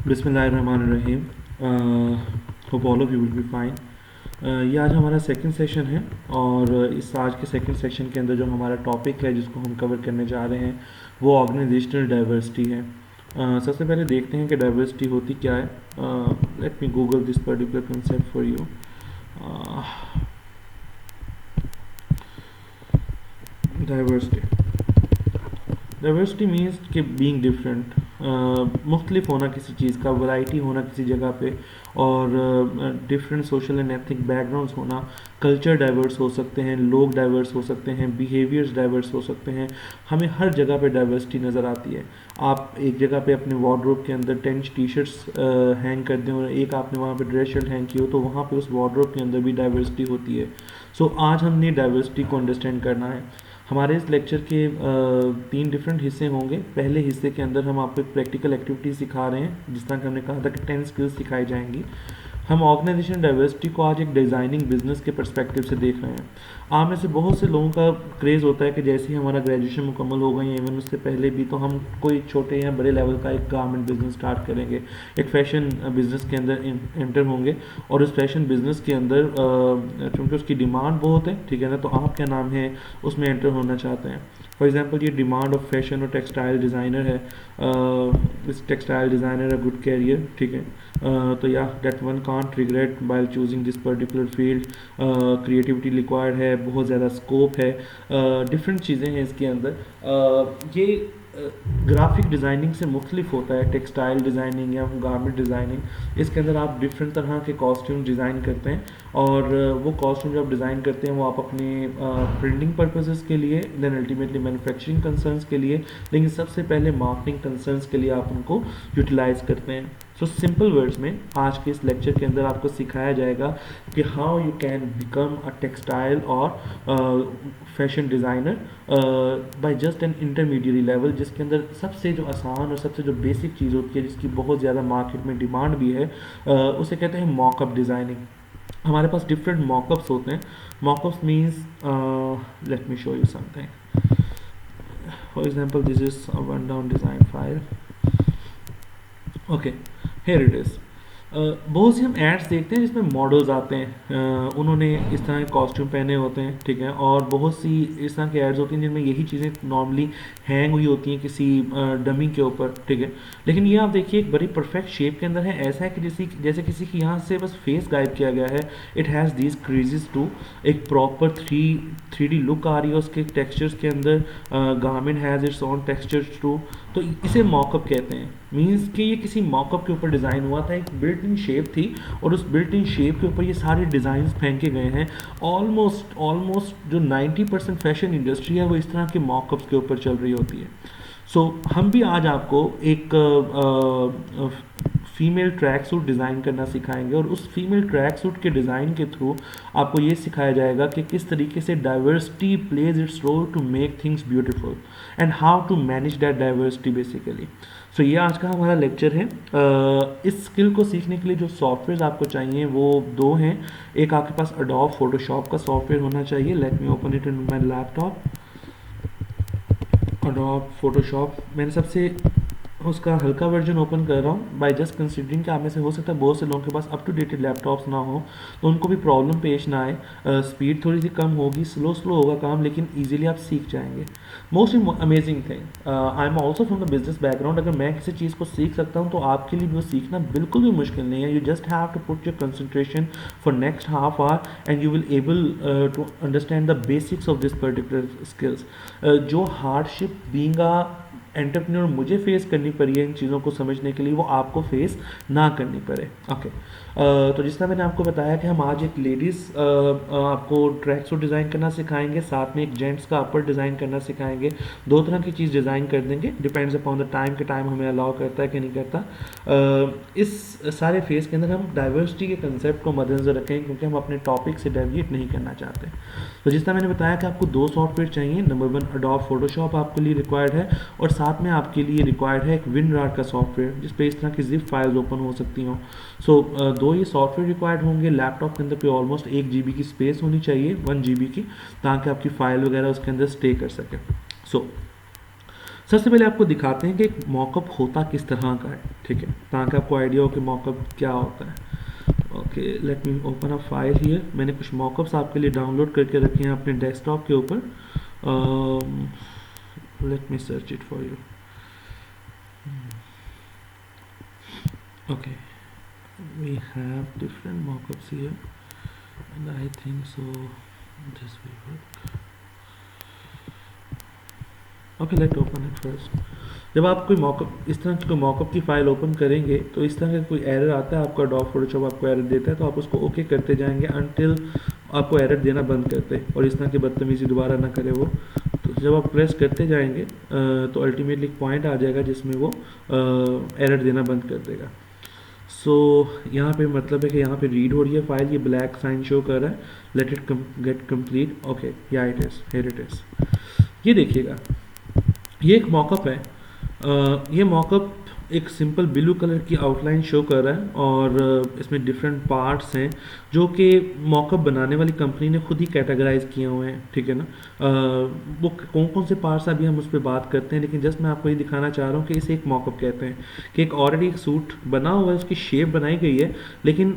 बिस्मिल्लाहिर्रहमानिर्रहीम। Hope all of you will be fine. ये आज हमारा सेकंड सेशन है और इस आज के सेकंड सेशन के अंदर जो हमारा टॉपिक है जिसको हम कवर करने जा रहे हैं वो ऑर्गेनाइजेशनल डाइवर्सिटी है। सबसे पहले देखते हैं कि डाइवर्सिटी होती क्या है। Let me Google this particular concept for you. Diversity means कि बीइंग डिफरेंट, मुख्तलिफ होना किसी चीज़ का, वैरायटी होना किसी जगह पे, और different social and ethnic backgrounds होना। कल्चर डाइवर्स हो सकते हैं, लोग डाइवर्स हो सकते हैं, बिहेवियर्स डाइवर्स हो सकते हैं। हमें हर जगह पे डाइवर्सिटी नज़र आती है। आप एक जगह पे अपने वार्डरोब के अंदर 10 टी शर्ट्स हैंग कर दें और एक आपने वहाँ पे ड्रेस शर्ट हैंग की हो तो वहाँ पे उस वार्डरोब के अंदर भी डाइवर्सिटी होती है। सो आज हमने डाइवर्सिटी को अंडरस्टैंड करना है। हमारे इस लेक्चर के 3 डिफरेंट हिस्से होंगे। पहले हिस्से के अंदर हम आपको एक प्रैक्टिकल एक्टिविटी सिखा रहे हैं, जिस तरह कि हमने कहा था कि 10 स्किल्स सिखाई जाएंगी। हम ऑर्गेनाइजेशन डाइवर्सिटी को आज एक डिज़ाइनिंग बिजनेस के पर्सपेक्टिव से देख रहे हैं। आप में से बहुत से लोगों का क्रेज़ होता है कि जैसे ही हमारा ग्रेजुएशन मुकम्मल हो गई, इवन उससे पहले भी, तो हम कोई छोटे या बड़े लेवल का एक गारमेंट बिजनेस स्टार्ट करेंगे, एक फैशन बिजनेस के अंदर एंटर होंगे। और उस फैशन बिजनेस के अंदर क्योंकि उसकी डिमांड बहुत है, ठीक है ना, तो आप क्या नाम है उसमें एंटर होना चाहते हैं। फॉर एग्जांपल ये डिमांड ऑफ फैशन और टेक्सटाइल डिज़ाइनर है। इस textile designer a good career, ठीक है। तो या that one can't regret by choosing this particular field. Creativity required है, बहुत ज़्यादा स्कोप है, डिफरेंट चीज़ें हैं इसके अंदर। ये ग्राफिक डिज़ाइनिंग से मुख्तलिफ होता है, टेक्सटाइल डिज़ाइनिंग या गारमेंट डिज़ाइनिंग। इसके अंदर आप डिफरेंट तरह के कॉस्ट्यूम डिज़ाइन करते हैं और वो कॉस्ट्यूम जो आप डिज़ाइन करते हैं वो आप अपने प्रिंटिंग पर्पसेस के लिए, देन अल्टीमेटली मैन्युफैक्चरिंग कंसर्न्स के लिए, लेकिन सबसे पहले मार्केटिंग कंसर्न्स के लिए आप उनको यूटिलाइज करते हैं। सो सिंपल वर्ड्स में आज के इस लेक्चर के अंदर आपको सिखाया जाएगा कि how you can become a textile और fashion designer by just an intermediate level, जिसके अंदर सबसे जो आसान और सबसे जो बेसिक चीज़ होती है, जिसकी बहुत ज़्यादा मार्केट में डिमांड भी है, उसे कहते हैं मॉकअप डिज़ाइनिंग। हमारे पास डिफरेंट मॉकअप्स होते हैं। Mockups means, let me show you something. For example this is a one down design file. Okay, here it is। बहुत सी हम एड्स देखते हैं जिसमें मॉडल्स आते हैं, उन्होंने इस तरह के कॉस्ट्यूम पहने होते हैं, ठीक है, और बहुत सी इस तरह की एड्स होती हैं जिनमें यही चीज़ें नॉर्मली हैंग हुई होती हैं किसी डमी के ऊपर, ठीक है। लेकिन ये आप देखिए एक बड़ी परफेक्ट शेप के अंदर है। ऐसा है कि जैसे किसी की यहाँ से बस फेस गायब किया गया है। It has these creases too, एक प्रॉपर थ्री डी लुक आ रही है उसके टेक्सचर्स के अंदर। Garment has its own textures too. तो इसे मॉकअप कहते हैं। मीन्स कि ये किसी मॉकअप के ऊपर डिज़ाइन हुआ था, एक बिल्ट इन शेप थी और उस बिल्ट इन शेप के ऊपर ये सारे डिज़ाइन फेंके गए हैं। ऑलमोस्ट जो 90% फैशन इंडस्ट्री है वो इस तरह के मॉकअप्स के ऊपर चल रही होती है। सो हम भी आज आपको एक फीमेल ट्रैक सूट डिज़ाइन करना सिखाएंगे और उस फीमेल ट्रैक सूट के डिज़ाइन के थ्रू आपको ये सिखाया जाएगा कि किस तरीके से diversity plays its role to make things beautiful and how to manage that diversity basically. So ये आज का हमारा लेक्चर है। इस स्किल को सीखने के लिए जो सॉफ्टवेयर आपको चाहिए वो 2 हैं। एक आपके पास अडोब फोटोशॉप का सॉफ्टवेयर होना चाहिए। Let me open it in my laptop. Adobe Photoshop मैंने सबसे उसका हल्का वर्जन ओपन कर रहा हूँ बाय जस्ट कंसिडरिंग कि आप में से हो सकता है बहुत से लोगों के पास अप टू डेटेड लैपटॉप्स ना हो, तो उनको भी प्रॉब्लम पेश ना आए। स्पीड थोड़ी सी कम होगी, स्लो होगा काम, लेकिन ईजिली आप सीख जाएंगे। Most amazing thing, I am also from the business background. अगर मैं किसी चीज़ को सीख सकता हूँ तो आपके लिए भी वो सीखना बिल्कुल भी मुश्किल नहीं है। You just have to put your concentration for next half hour and you will able to understand the basics of this particular skills. जो हार्डशिप बीइंग अ एंटरप्रेन्योर मुझे फेस करनी पड़ी है इन चीज़ों को समझने के लिए, वो आपको फेस ना करनी पड़े। ओके, तो जिस तरह मैंने आपको बताया कि हम आज एक लेडीज़ आपको ट्रैक सूट डिज़ाइन करना सिखाएंगे, साथ में एक जेंट्स का अपर डिज़ाइन करना सिखाएंगे। 2 तरह की चीज़ डिज़ाइन कर देंगे, डिपेंड्स अपॉन द टाइम, के टाइम हमें अलाउ करता है कि नहीं करता। इस सारे फेज़ के अंदर हम डाइवर्सिटी के कंसेप्ट को मद्देनजर रखेंगे क्योंकि हम अपने टॉपिक से डेविएट नहीं करना चाहते। तो जिस तरह मैंने बताया कि आपको 2 सॉफ्टवेयर चाहिए। नंबर 1 अडोब फोटोशॉप आपके लिए रिक्वायर्ड है और साथ में आपके लिए रिक्वायर्ड है एक विनरार का सॉफ्टवेयर जिस पे इस तरह की जिप फाइल्स ओपन हो सकती हों। सो 2 ये सॉफ्टवेयर रिक्वायर्ड होंगे। लैपटॉप के अंदर पे ऑलमोस्ट 1 GB की स्पेस होनी चाहिए, 1 GB की, ताकि आपकी फ़ाइल वगैरह उसके अंदर स्टे कर सके। सो सबसे पहले आपको दिखाते हैं कि एक मॉकअप होता किस तरह का है, ठीक है, ताकि आपको आइडिया हो कि मॉकअप क्या होता है। Okay, let me open a file here. मैंने कुछ मॉकअप्स आपके लिए डाउनलोड करके रखे हैं अपने डेस्कटॉप के ऊपर। Let me search it for you. Okay, we have different mockups here and I think so this will work. Okay, let's open it first. जब आप कोई मॉकअप इस तरह की कोई मॉकअप की फाइल ओपन करेंगे तो इस तरह का कोई एरर आता है, आपका डॉक फोटोशॉप आपको एरर देता है, तो आप उसको ओके करते जाएंगे अनटिल आपको एरर देना बंद करते और इस तरह की बदतमीजी दोबारा ना करे वो। तो जब आप प्रेस करते जाएंगे तो अल्टीमेटली एक पॉइंट आ जाएगा जिसमें वो एरर देना बंद कर देगा। सो यहाँ पे मतलब है कि यहाँ पे रीड हो रही है फाइल, ये ब्लैक साइन शो कर रहा है, let it get complete. Okay, yeah it is, here it is. ये देखिएगा, ये एक मॉकअप है। ये मॉकअप एक सिंपल ब्लू कलर की आउटलाइन शो कर रहा है और इसमें डिफरेंट पार्ट्स हैं जो कि मॉकअप बनाने वाली कंपनी ने खुद ही कैटेगराइज किए हुए हैं, ठीक है ना। वो कौन कौन से पार्ट्स अभी हम उस पर बात करते हैं, लेकिन जस्ट मैं आपको ये दिखाना चाह रहा हूँ कि इसे एक मॉकअप कहते हैं कि एक ऑलरेडी एक सूट बना हुआ है, उसकी शेप बनाई गई है, लेकिन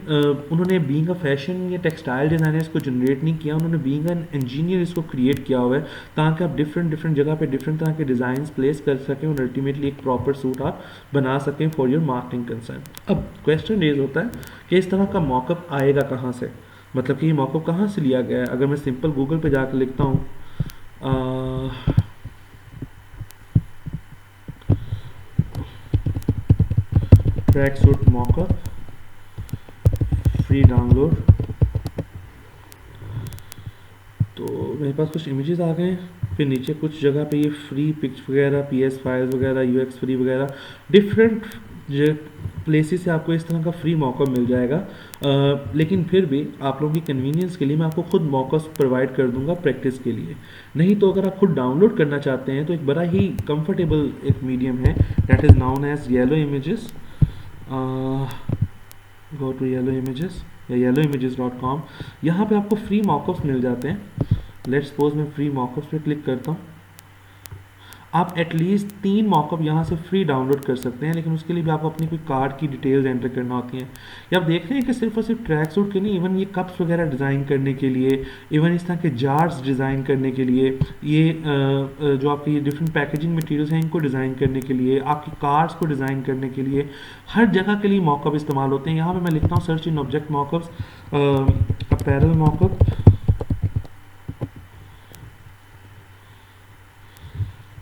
उन्होंने बीइंग अ फैशन या टेक्सटाइल डिज़ाइनर इसको जनरेट नहीं किया, उन्होंने बीइंग एन इंजीनियर इसको क्रिएट किया हुआ है ताकि आप डिफरेंट जगह पे डिफरेंट तरह के डिज़ाइन प्लेस कर सकें और अल्टीमेटली एक प्रॉपर सूट आप बना सकें फॉर योर मार्केटिंग कंसर्न। अब क्वेश्चन रेज होता है कि इस तरह का मॉकअप आएगा कहाँ से, मतलब कि ये मॉकअप कहाँ से लिया गया है। अगर मैं सिंपल गूगल पे जाकर लिखता हूँ track suit mock-up free download, तो मेरे पास कुछ इमेजेस आ गए हैं, फिर नीचे कुछ जगह पे ये फ्री पिक्स वगैरह, PS फाइल्स वगैरह, UX फ्री वगैरह, डिफरेंट प्लेसेस से आपको इस तरह का फ्री मॉकअप मिल जाएगा। लेकिन फिर भी आप लोगों की कन्वीनियंस के लिए मैं आपको खुद मॉकअप्स प्रोवाइड कर दूंगा प्रैक्टिस के लिए। नहीं तो अगर आप खुद डाउनलोड करना चाहते हैं तो एक बड़ा ही कंफर्टेबल एक मीडियम है, that is known as Yellow Images. Go to Yellow Images या yellowimages.com। यहाँ पे आपको फ्री मॉकअप्स मिल जाते हैं। लेट्स सपोज मैं फ्री मॉकअप्स पे क्लिक करता हूँ। आप एटलीस्ट 3 मॉकअप यहाँ से फ्री डाउनलोड कर सकते हैं, लेकिन उसके लिए भी आपको अपनी कोई कार्ड की डिटेल्स एंटर करना होती हैं। या आप देख रहे हैं कि सिर्फ और सिर्फ ट्रैक सूट के नहीं, इवन ये कप्स वगैरह डिज़ाइन करने के लिए, इवन इस तरह के जार्स डिज़ाइन करने के लिए, ये जो आपके ये डिफरेंट पैकेजिंग मटेरियल्स हैं इनको डिज़ाइन करने के लिए, आपकी कार्ड्स को डिज़ाइन करने के लिए, हर जगह के लिए मॉकअप इस्तेमाल होते हैं। यहाँ पर मैं लिखता हूँ search in object mockups, apparel mock-up.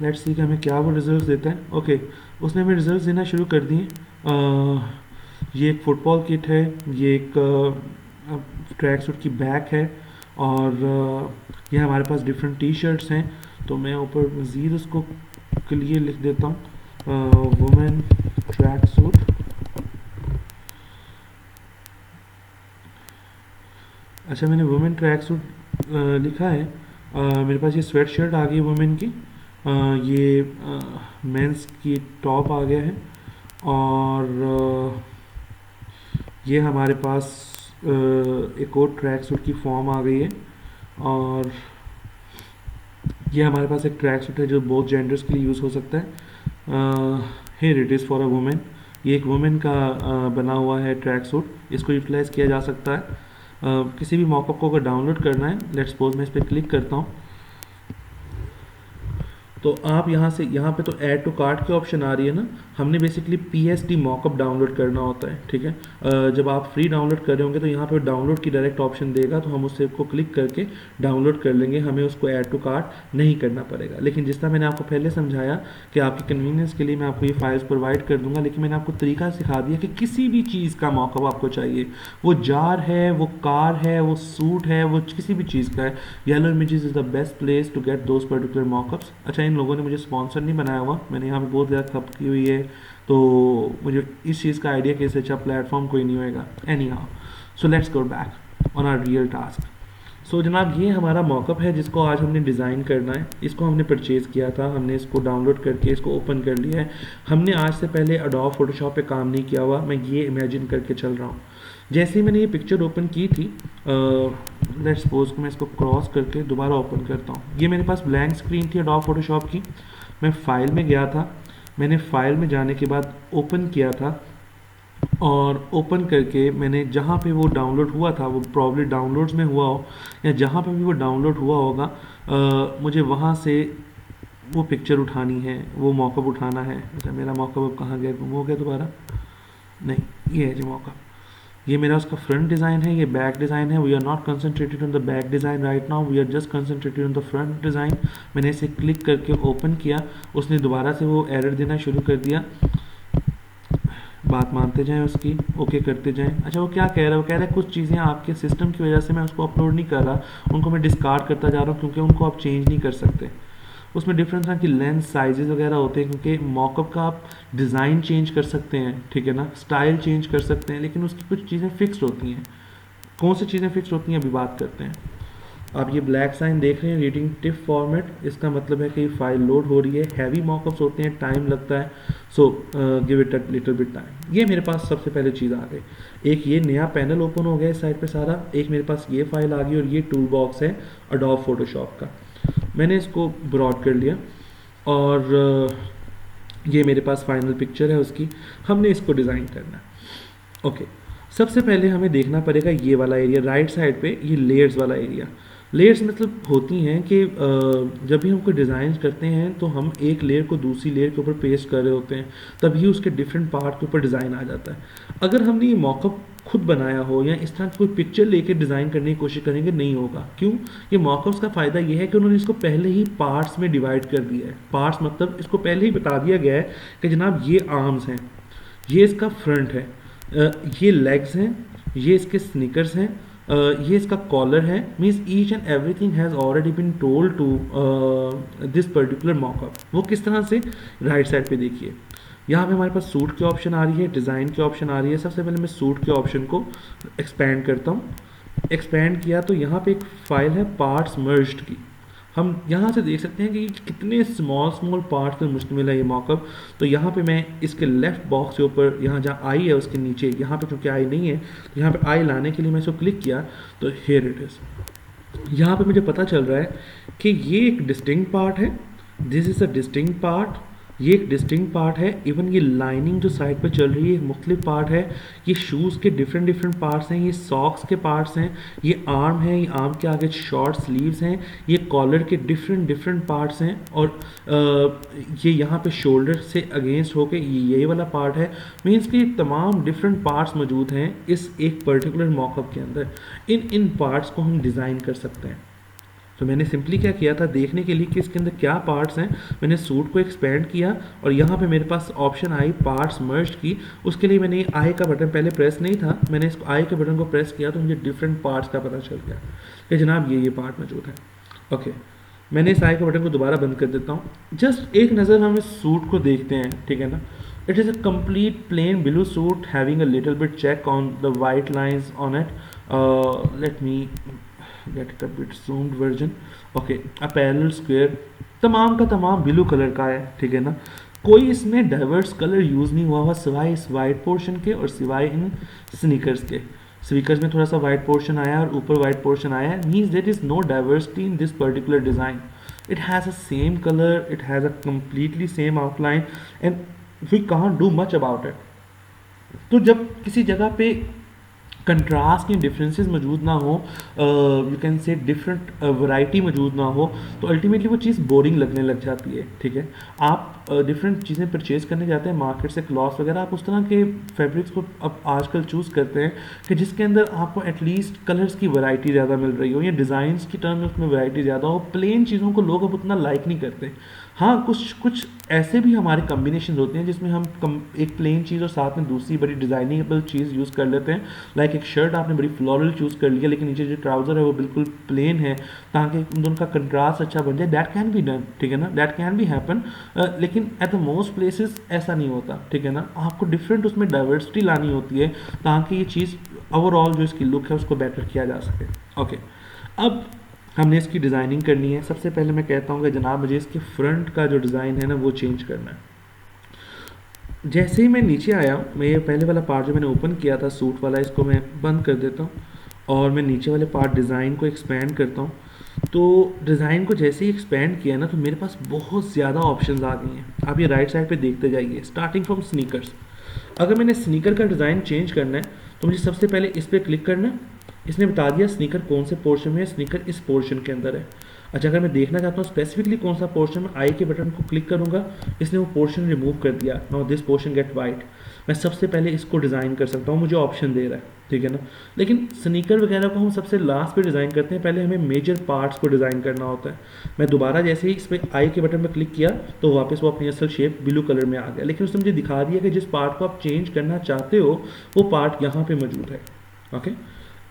Let's see कि हमें क्या वो रिजल्ट देता है। ओके, उसने हमें रिजल्ट देना शुरू कर दिए। ये एक फुटबॉल किट है, ये एक ट्रैक सूट की बैक है और ये हमारे पास डिफरेंट टी शर्ट्स हैं। तो मैं ऊपर मज़ीद उसको के लिए लिख देता हूँ वुमेन ट्रैक सूट। अच्छा, मैंने वुमेन ट्रैक सूट लिखा है। मेरे पास ये स्वेट शर्ट आ गई वुमेन की, ये मेंस की टॉप आ गया है और ये हमारे पास एक और ट्रैक सूट की फॉर्म आ गई है और ये हमारे पास एक ट्रैक सूट है जो बोथ जेंडर्स के लिए यूज़ हो सकता है। Here it is for a women. ये एक वुमेन का बना हुआ है ट्रैक सूट, इसको यूटिलाइज़ किया जा सकता है। किसी भी मॉकअप को अगर डाउनलोड करना है, लेट्स सपोज मैं इस पर क्लिक करता हूँ तो आप यहाँ से यहाँ पे तो ऐड टू कार्ट की ऑप्शन आ रही है ना, हमने बेसिकली PSD मॉकअप डाउनलोड करना होता है, ठीक है। जब आप फ्री डाउनलोड कर रहे होंगे तो यहाँ पे डाउनलोड की डायरेक्ट ऑप्शन देगा, तो हम उससे को क्लिक करके डाउनलोड कर लेंगे, हमें उसको ऐड टू कार्ट नहीं करना पड़ेगा। लेकिन जिस तरह मैंने आपको पहले समझाया कि आपकी कन्वीनियंस के लिए मैं आपको ये फाइल्स प्रोवाइड कर दूंगा, लेकिन मैंने आपको तरीका सिखा दिया कि किसी भी चीज़ का मॉकअप आपको चाहिए, वो जार है, वो कार है, वो सूट है, वो किसी भी चीज़ का है, Yellow Images is the best place to get those particular mockups. अच्छा, इन लोगों ने मुझे स्पॉन्सर नहीं बनाया हुआ, मैंने यहाँ पे बहुत ज़्यादा खप की हुई है, तो मुझे इस चीज़ का आइडिया कि इससे अच्छा प्लेटफॉर्म कोई नहीं होएगा। Anyhow, so let's go back on our real task. So जनाब, ये हमारा मॉकअप है जिसको आज हमने डिज़ाइन करना है। इसको हमने परचेज़ किया था, हमने इसको डाउनलोड करके इसको ओपन कर लिया है। हमने आज से पहले एडोब फोटोशॉप पे काम नहीं किया हुआ, मैं ये इमेजिन करके चल रहा हूँ। जैसे ही मैंने ये पिक्चर ओपन की थी, लेट्स सपोज मैं इसको क्रॉस करके दोबारा ओपन करता हूँ। ये मेरे पास ब्लैंक स्क्रीन थी एडोब फोटोशॉप की, मैं फ़ाइल में गया था, मैंने फ़ाइल में जाने के बाद ओपन किया था, और ओपन करके मैंने जहाँ पे वो डाउनलोड हुआ था, वो प्रॉब्ली डाउनलोड्स में हुआ हो या जहाँ पे भी वो डाउनलोड हुआ होगा, मुझे वहाँ से वो पिक्चर उठानी है, वो मॉकअप उठाना है। अच्छा, मेरा मॉकअप अब कहाँ गया, गुम हो गया दोबारा? नहीं, ये है जो मॉकअप, ये मेरा उसका फ्रंट डिज़ाइन है, ये बैक डिज़ाइन है। We are not concentrated on the back design right now, we are just concentrated on the front design. मैंने इसे क्लिक करके ओपन किया, उसने दोबारा से वो एरर देना शुरू कर दिया। बात मानते जाएं उसकी, ओके करते जाएं। अच्छा, वो क्या कह रहा है? वो कह रहा है कुछ चीज़ें आपके सिस्टम की वजह से मैं उसको अपलोड नहीं कर रहा, उनको मैं डिस्कार्ड करता जा रहा हूँ क्योंकि उनको आप चेंज नहीं कर सकते। उसमें डिफरेंट तरह की लेंथ साइजेस वगैरह होते हैं, क्योंकि मॉकअप का आप डिज़ाइन चेंज कर सकते हैं, ठीक है ना, स्टाइल चेंज कर सकते हैं, लेकिन उसकी कुछ चीज़ें फिक्स्ड होती हैं। कौन सी चीज़ें फिक्स्ड होती हैं अभी बात करते हैं। आप ये ब्लैक साइन देख रहे हैं, रीडिंग टिफ फॉर्मेट, इसका मतलब है कि ये फाइल लोड हो रही है। हैवी मॉकअप्स होते हैं, टाइम लगता है, so give it a little bit time. ये मेरे पास सबसे पहले चीज़ आ गई। एक ये नया पैनल ओपन हो गया इस साइड पे सारा, एक मेरे पास ये फाइल आ गई, और ये टूल बॉक्स है अडोब फोटोशॉप का। मैंने इसको ब्रॉड कर लिया, और ये मेरे पास फाइनल पिक्चर है उसकी। हमने इसको डिज़ाइन करना है। ओके, सबसे पहले हमें देखना पड़ेगा ये वाला एरिया राइट साइड पे, ये लेयर्स वाला एरिया। लेयर्स मतलब होती हैं कि जब भी हम कोई डिज़ाइन करते हैं तो हम एक लेयर को दूसरी लेयर के ऊपर पेस्ट कर रहे होते हैं, तभी उसके डिफरेंट पार्ट के ऊपर डिज़ाइन आ जाता है। अगर हमने ये मॉकअप खुद बनाया हो या इस तरह कोई पिक्चर लेके डिज़ाइन करने की कोशिश करेंगे, नहीं होगा। क्यों? ये मॉकअप्स का फ़ायदा ये है कि उन्होंने इसको पहले ही पार्ट्स में डिवाइड कर दिया है। पार्ट्स मतलब इसको पहले ही बता दिया गया है कि जनाब ये आर्म्स हैं, ये इसका फ्रंट है, ये लेग्स हैं, ये इसके स्निकर्स हैं, ये इसका कॉलर है। Means each and everything has already been told to this particular mockup. वो किस तरह से, राइट साइड पे देखिए, यहाँ पे हमारे पास सूट की ऑप्शन आ रही है, डिज़ाइन की ऑप्शन आ रही है। सबसे पहले मैं सूट के ऑप्शन को एक्सपेंड करता हूँ। एक्सपेंड किया तो यहाँ पे एक फाइल है पार्ट्स मर्ज्ड की। हम यहाँ से देख सकते हैं कि कितने स्मॉल पार्ट्स में मुश्तमिल है ये मॉकअप। तो यहाँ पे मैं इसके लेफ्ट बॉक्स के ऊपर, यहाँ जहाँ आई है उसके नीचे, यहाँ पे क्योंकि आई नहीं है तो यहाँ पे आई लाने के लिए मैं इसको क्लिक किया तो हियर इट इज़। यहाँ पे मुझे पता चल रहा है कि ये एक डिस्टिंक्ट पार्ट है, this is a distinct part, ये एक डिस्टिंक्ट पार्ट है। इवन ये लाइनिंग जो साइड पर चल रही है मुख्तलिफ पार्ट है। ये शूज़ के डिफरेंट पार्ट्स हैं, ये सॉक्स के पार्ट्स हैं, ये आर्म है, ये आर्म के आगे शॉर्ट स्लीव्स हैं, ये कॉलर के डिफरेंट पार्ट्स हैं, और ये यहाँ पे शोल्डर से अगेंस्ट होके ये वाला पार्ट है। मीन्स कि तमाम डिफरेंट पार्ट्स मौजूद हैं इस एक पर्टिकुलर मॉकअप के अंदर। इन पार्ट्स को हम डिज़ाइन कर सकते हैं। तो मैंने सिंपली क्या किया था, देखने के लिए कि इसके अंदर क्या पार्ट्स हैं, मैंने सूट को एक्सपेंड किया और यहाँ पे मेरे पास ऑप्शन आई पार्ट्स मर्ज की। उसके लिए मैंने आई का बटन पहले प्रेस नहीं था, मैंने इस आई के बटन को प्रेस किया तो मुझे डिफरेंट पार्ट्स का पता चल गया कि जनाब ये पार्ट मौजूद है। ओके, मैंने इस आई के बटन को दोबारा बंद कर देता हूँ। जस्ट एक नज़र हम इस सूट को देखते हैं, ठीक है ना। It is a complete plain blue suit having a little bit check on the white lines on it. Let me get it a bit zoomed version. Okay, a parallel square, तमाम का तमाम blue colour का है, ठीक है ना। कोई इसमें डाइवर्स कलर यूज़ नहीं हुआ सिवाय इस वाइट पोर्शन के और सिवाय इन स्नीकर्स के। स्नीकर्स में थोड़ा सा वाइट पोर्शन आया और ऊपर वाइट पोर्शन आया है। Means that is no diversity in this particular design. It has a same color, it has a completely same outline and we can't do much about it. तो जब किसी जगह पे कंट्रास्ट की डिफरेंसेस मौजूद ना हो, you can say different variety मौजूद ना हो, तो अल्टीमेटली वो चीज़ बोरिंग लगने लग जाती है, ठीक है। आप डिफरेंट चीज़ें परचेज करने जाते हैं मार्केट से, क्लॉथ वगैरह, आप उस तरह के फैब्रिक्स को अब आजकल चूज़ करते हैं कि जिसके अंदर आपको एटलीस्ट कलर्स की वैरायटी ज़्यादा मिल रही हो या डिज़ाइंस की टर्म में उसमें वैरायटी ज़्यादा हो। प्लेन चीज़ों को लोग अब उतना लाइक नहीं करते। हाँ, कुछ ऐसे भी हमारे कम्बिनेशन होते हैं जिसमें हम एक प्लेन चीज़ और साथ में दूसरी बड़ी डिज़ाइनेबल चीज़ यूज़ कर लेते हैं। लाइक एक शर्ट आपने बड़ी फ्लोरल चूज़ कर लिया लेकिन नीचे जो ट्राउज़र है वो बिल्कुल प्लेन है, ताकि उन दोनों का कंट्रास्ट अच्छा बन जाए। दैट कैन बी डन, ठीक है ना, दैट कैन बी हैपन। लेकिन एट द मोस्ट प्लेसेस ऐसा नहीं होता, ठीक है ना। आपको डिफरेंट उसमें डाइवर्सिटी लानी होती है ताकि ये चीज़ ओवरऑल जो इसकी लुक है उसको बेटर किया जा सके। ओके, अब हमने इसकी डिज़ाइनिंग करनी है। सबसे पहले मैं कहता हूँ कि जनाब मुझे इसके फ्रंट का जो डिज़ाइन है ना वो चेंज करना है। जैसे ही मैं नीचे आया, मैं ये पहले वाला पार्ट जो मैंने ओपन किया था सूट वाला, इसको मैं बंद कर देता हूँ और मैं नीचे वाले पार्ट डिज़ाइन को एक्सपेंड करता हूँ। तो डिज़ाइन को जैसे ही एक्सपेंड किया ना, तो मेरे पास बहुत ज़्यादा ऑप्शंस आ गई हैं। आप ये राइट साइड पे देखते जाइए, स्टार्टिंग फ्रॉम स्नीकर्स। अगर मैंने स्नीकर का डिज़ाइन चेंज करना है तो मुझे सबसे पहले इस पर क्लिक करना है। इसने बता दिया स्नीकर कौन से पोर्शन में है, स्नीकर इस पोर्शन के अंदर है। अच्छा, अगर मैं देखना चाहता हूँ स्पेसिफिकली कौन सा पोर्शन, में आई के बटन को क्लिक करूँगा, इसने वो पोर्शन रिमूव कर दिया। Now this portion get white. मैं सबसे पहले इसको डिज़ाइन कर सकता हूँ, मुझे ऑप्शन दे रहा है, ठीक है ना। लेकिन स्नीकर वगैरह को हम सबसे लास्ट पे डिज़ाइन करते हैं, पहले हमें मेजर पार्ट्स को डिज़ाइन करना होता है। मैं दोबारा जैसे ही इस पर आई के बटन पर क्लिक किया तो वापस वो अपनी असल शेप ब्लू कलर में आ गया, लेकिन उसने मुझे दिखा दिया कि जिस पार्ट को आप चेंज करना चाहते हो वो पार्ट यहाँ पे मौजूद है। ओके,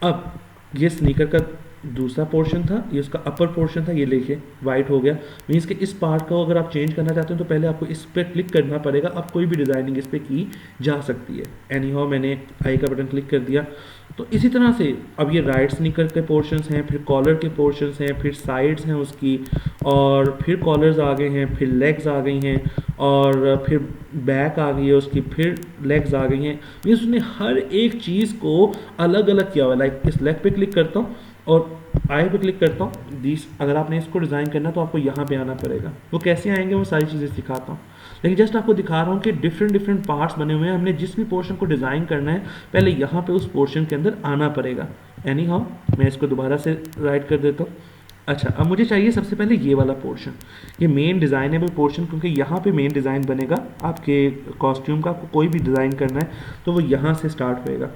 अब ये स्नीकर का दूसरा पोर्शन था, ये उसका अपर पोर्शन था, ये देखिए वाइट हो गया। मीन्स कि इस पार्ट को अगर आप चेंज करना चाहते हो तो पहले आपको इस पर क्लिक करना पड़ेगा। अब कोई भी डिज़ाइनिंग इस पर की जा सकती है। एनी हाउ मैंने आई का बटन क्लिक कर दिया। तो इसी तरह से अब ये राइट स्नीकर के पोर्शंस हैं, फिर कॉलर के पोर्शंस हैं, फिर साइड्स हैं उसकी, और फिर कॉलर्स आ गए हैं, फिर लेग्स आ गई हैं, और फिर बैक आ गई है उसकी, फिर लेग्स आ गई हैं। मीन्स उसने हर एक चीज़ को अलग अलग किया हुआ है। लाइक इस लेग पे क्लिक करता हूँ और आई पे क्लिक करता हूँ। दिस अगर आपने इसको डिज़ाइन करना तो आपको यहाँ पे आना पड़ेगा। वो कैसे आएंगे वो सारी चीज़ें सिखाता हूँ, लेकिन जस्ट आपको दिखा रहा हूँ कि डिफरेंट डिफरेंट पार्ट्स बने हुए हैं। हमने जिस भी पोर्शन को डिज़ाइन करना है पहले यहाँ पे उस पोर्शन के अंदर आना पड़ेगा। एनी हाउ मैं इसको दोबारा से राइट कर देता हूँ। अच्छा, अब मुझे चाहिए सबसे पहले ये वाला पोर्शन, ये मेन डिज़ाइनेबल पोर्शन, क्योंकि यहाँ पे मेन डिज़ाइन बनेगा आपके कॉस्ट्यूम का। आपको कोई भी डिज़ाइन करना है तो वो यहाँ से स्टार्ट होएगा।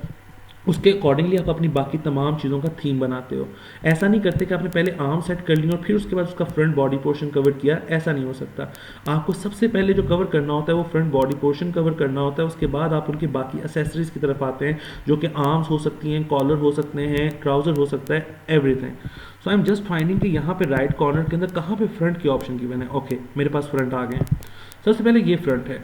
उसके अकॉर्डिंगली आप अपनी बाकी तमाम चीज़ों का थीम बनाते हो। ऐसा नहीं करते कि आपने पहले आर्म सेट कर लिया और फिर उसके बाद उसका फ्रंट बॉडी पोर्शन कवर किया, ऐसा नहीं हो सकता। आपको सबसे पहले जो कवर करना होता है वो फ्रंट बॉडी पोर्शन कवर करना होता है। उसके बाद आप उनकी बाकी एसेसरीज की तरफ आते हैं, जो कि आर्म्स हो सकती हैं, कॉलर हो सकते हैं, ट्राउज़र हो सकता है, everything. So I am just finding कि यहाँ पे राइट कॉर्नर के अंदर कहाँ पे फ्रंट की ऑप्शन की मैंने। ओके, मेरे पास फ्रंट आ गए हैं। सबसे पहले ये फ्रंट है।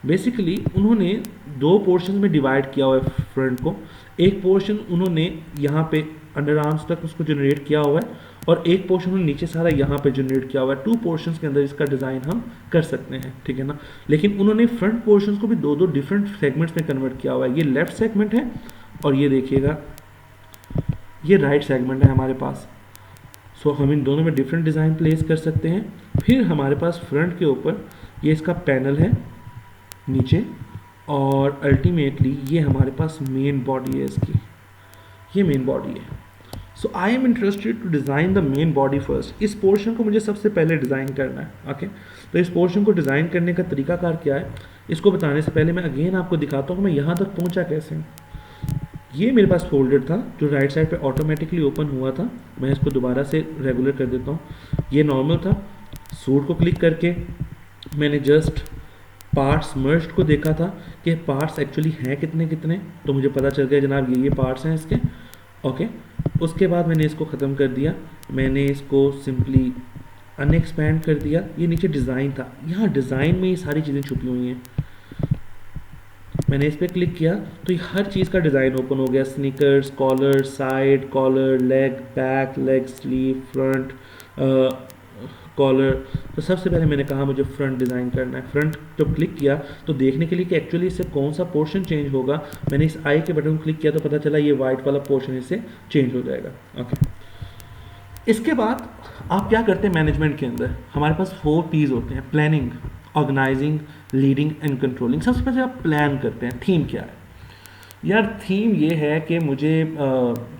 बेसिकली उन्होंने दो पोर्शन में डिवाइड किया हुआ है फ्रंट को। एक पोर्शन उन्होंने यहाँ पे अंडर आर्म्स तक उसको जनरेट किया हुआ है, और एक पोर्शन उन्होंने नीचे सारा यहाँ पे जनरेट किया हुआ है। टू पोर्शंस के अंदर इसका डिज़ाइन हम कर सकते हैं, ठीक है ना। लेकिन उन्होंने फ्रंट पोर्शंस को भी दो दो डिफरेंट सेगमेंट्स में कन्वर्ट किया हुआ है। ये लेफ्ट सेगमेंट है और ये देखिएगा ये राइट सेगमेंट है हमारे पास। सो हम इन दोनों में डिफरेंट डिज़ाइन प्लेस कर सकते हैं। फिर हमारे पास फ्रंट के ऊपर ये इसका पैनल है नीचे, और अल्टीमेटली ये हमारे पास मेन बॉडी है इसकी, ये मेन बॉडी है। So I am interested to design the main body first. इस पोर्शन को मुझे सबसे पहले डिज़ाइन करना है। ओके, तो इस पोर्शन को डिज़ाइन करने का तरीकाकार क्या है, इसको बताने से पहले मैं अगेन आपको दिखाता हूँ कि मैं यहाँ तक पहुँचा कैसे हूँ। ये मेरे पास फोल्डर था जो राइट साइड पे ऑटोमेटिकली ओपन हुआ था। मैं इसको दोबारा से रेगुलर कर देता हूँ। ये नॉर्मल था। सूट को क्लिक करके मैंने जस्ट पार्ट्स मर्ज्ड को देखा था कि पार्ट्स एक्चुअली हैं कितने कितने, तो मुझे पता चल गया जनाब ये पार्ट्स हैं इसके। ओके, उसके बाद मैंने इसको ख़त्म कर दिया। मैंने इसको सिंपली अनएक्सपैंड कर दिया। ये नीचे डिज़ाइन था, यहाँ डिज़ाइन में ये सारी चीज़ें छुपी हुई हैं। मैंने इस पर क्लिक किया तो ये हर चीज़ का डिज़ाइन ओपन हो गया। Sneakers, collar, side collar, leg, back, leg sleeve, front collar. तो सबसे पहले मैंने कहा मुझे फ्रंट डिज़ाइन करना है। फ्रंट जब क्लिक किया तो देखने के लिए कि एक्चुअली इससे कौन सा पोर्शन चेंज होगा, मैंने इस आई के बटन को क्लिक किया तो पता चला ये वाइट वाला पोर्शन इससे चेंज हो जाएगा। ओके, इसके बाद आप क्या करते हैं मैनेजमेंट के अंदर, हमारे पास 4 P's होते हैं, planning, organizing, leading and controlling. सबसे पहले आप प्लान करते हैं। थीम क्या है यार? थीम ये है कि मुझे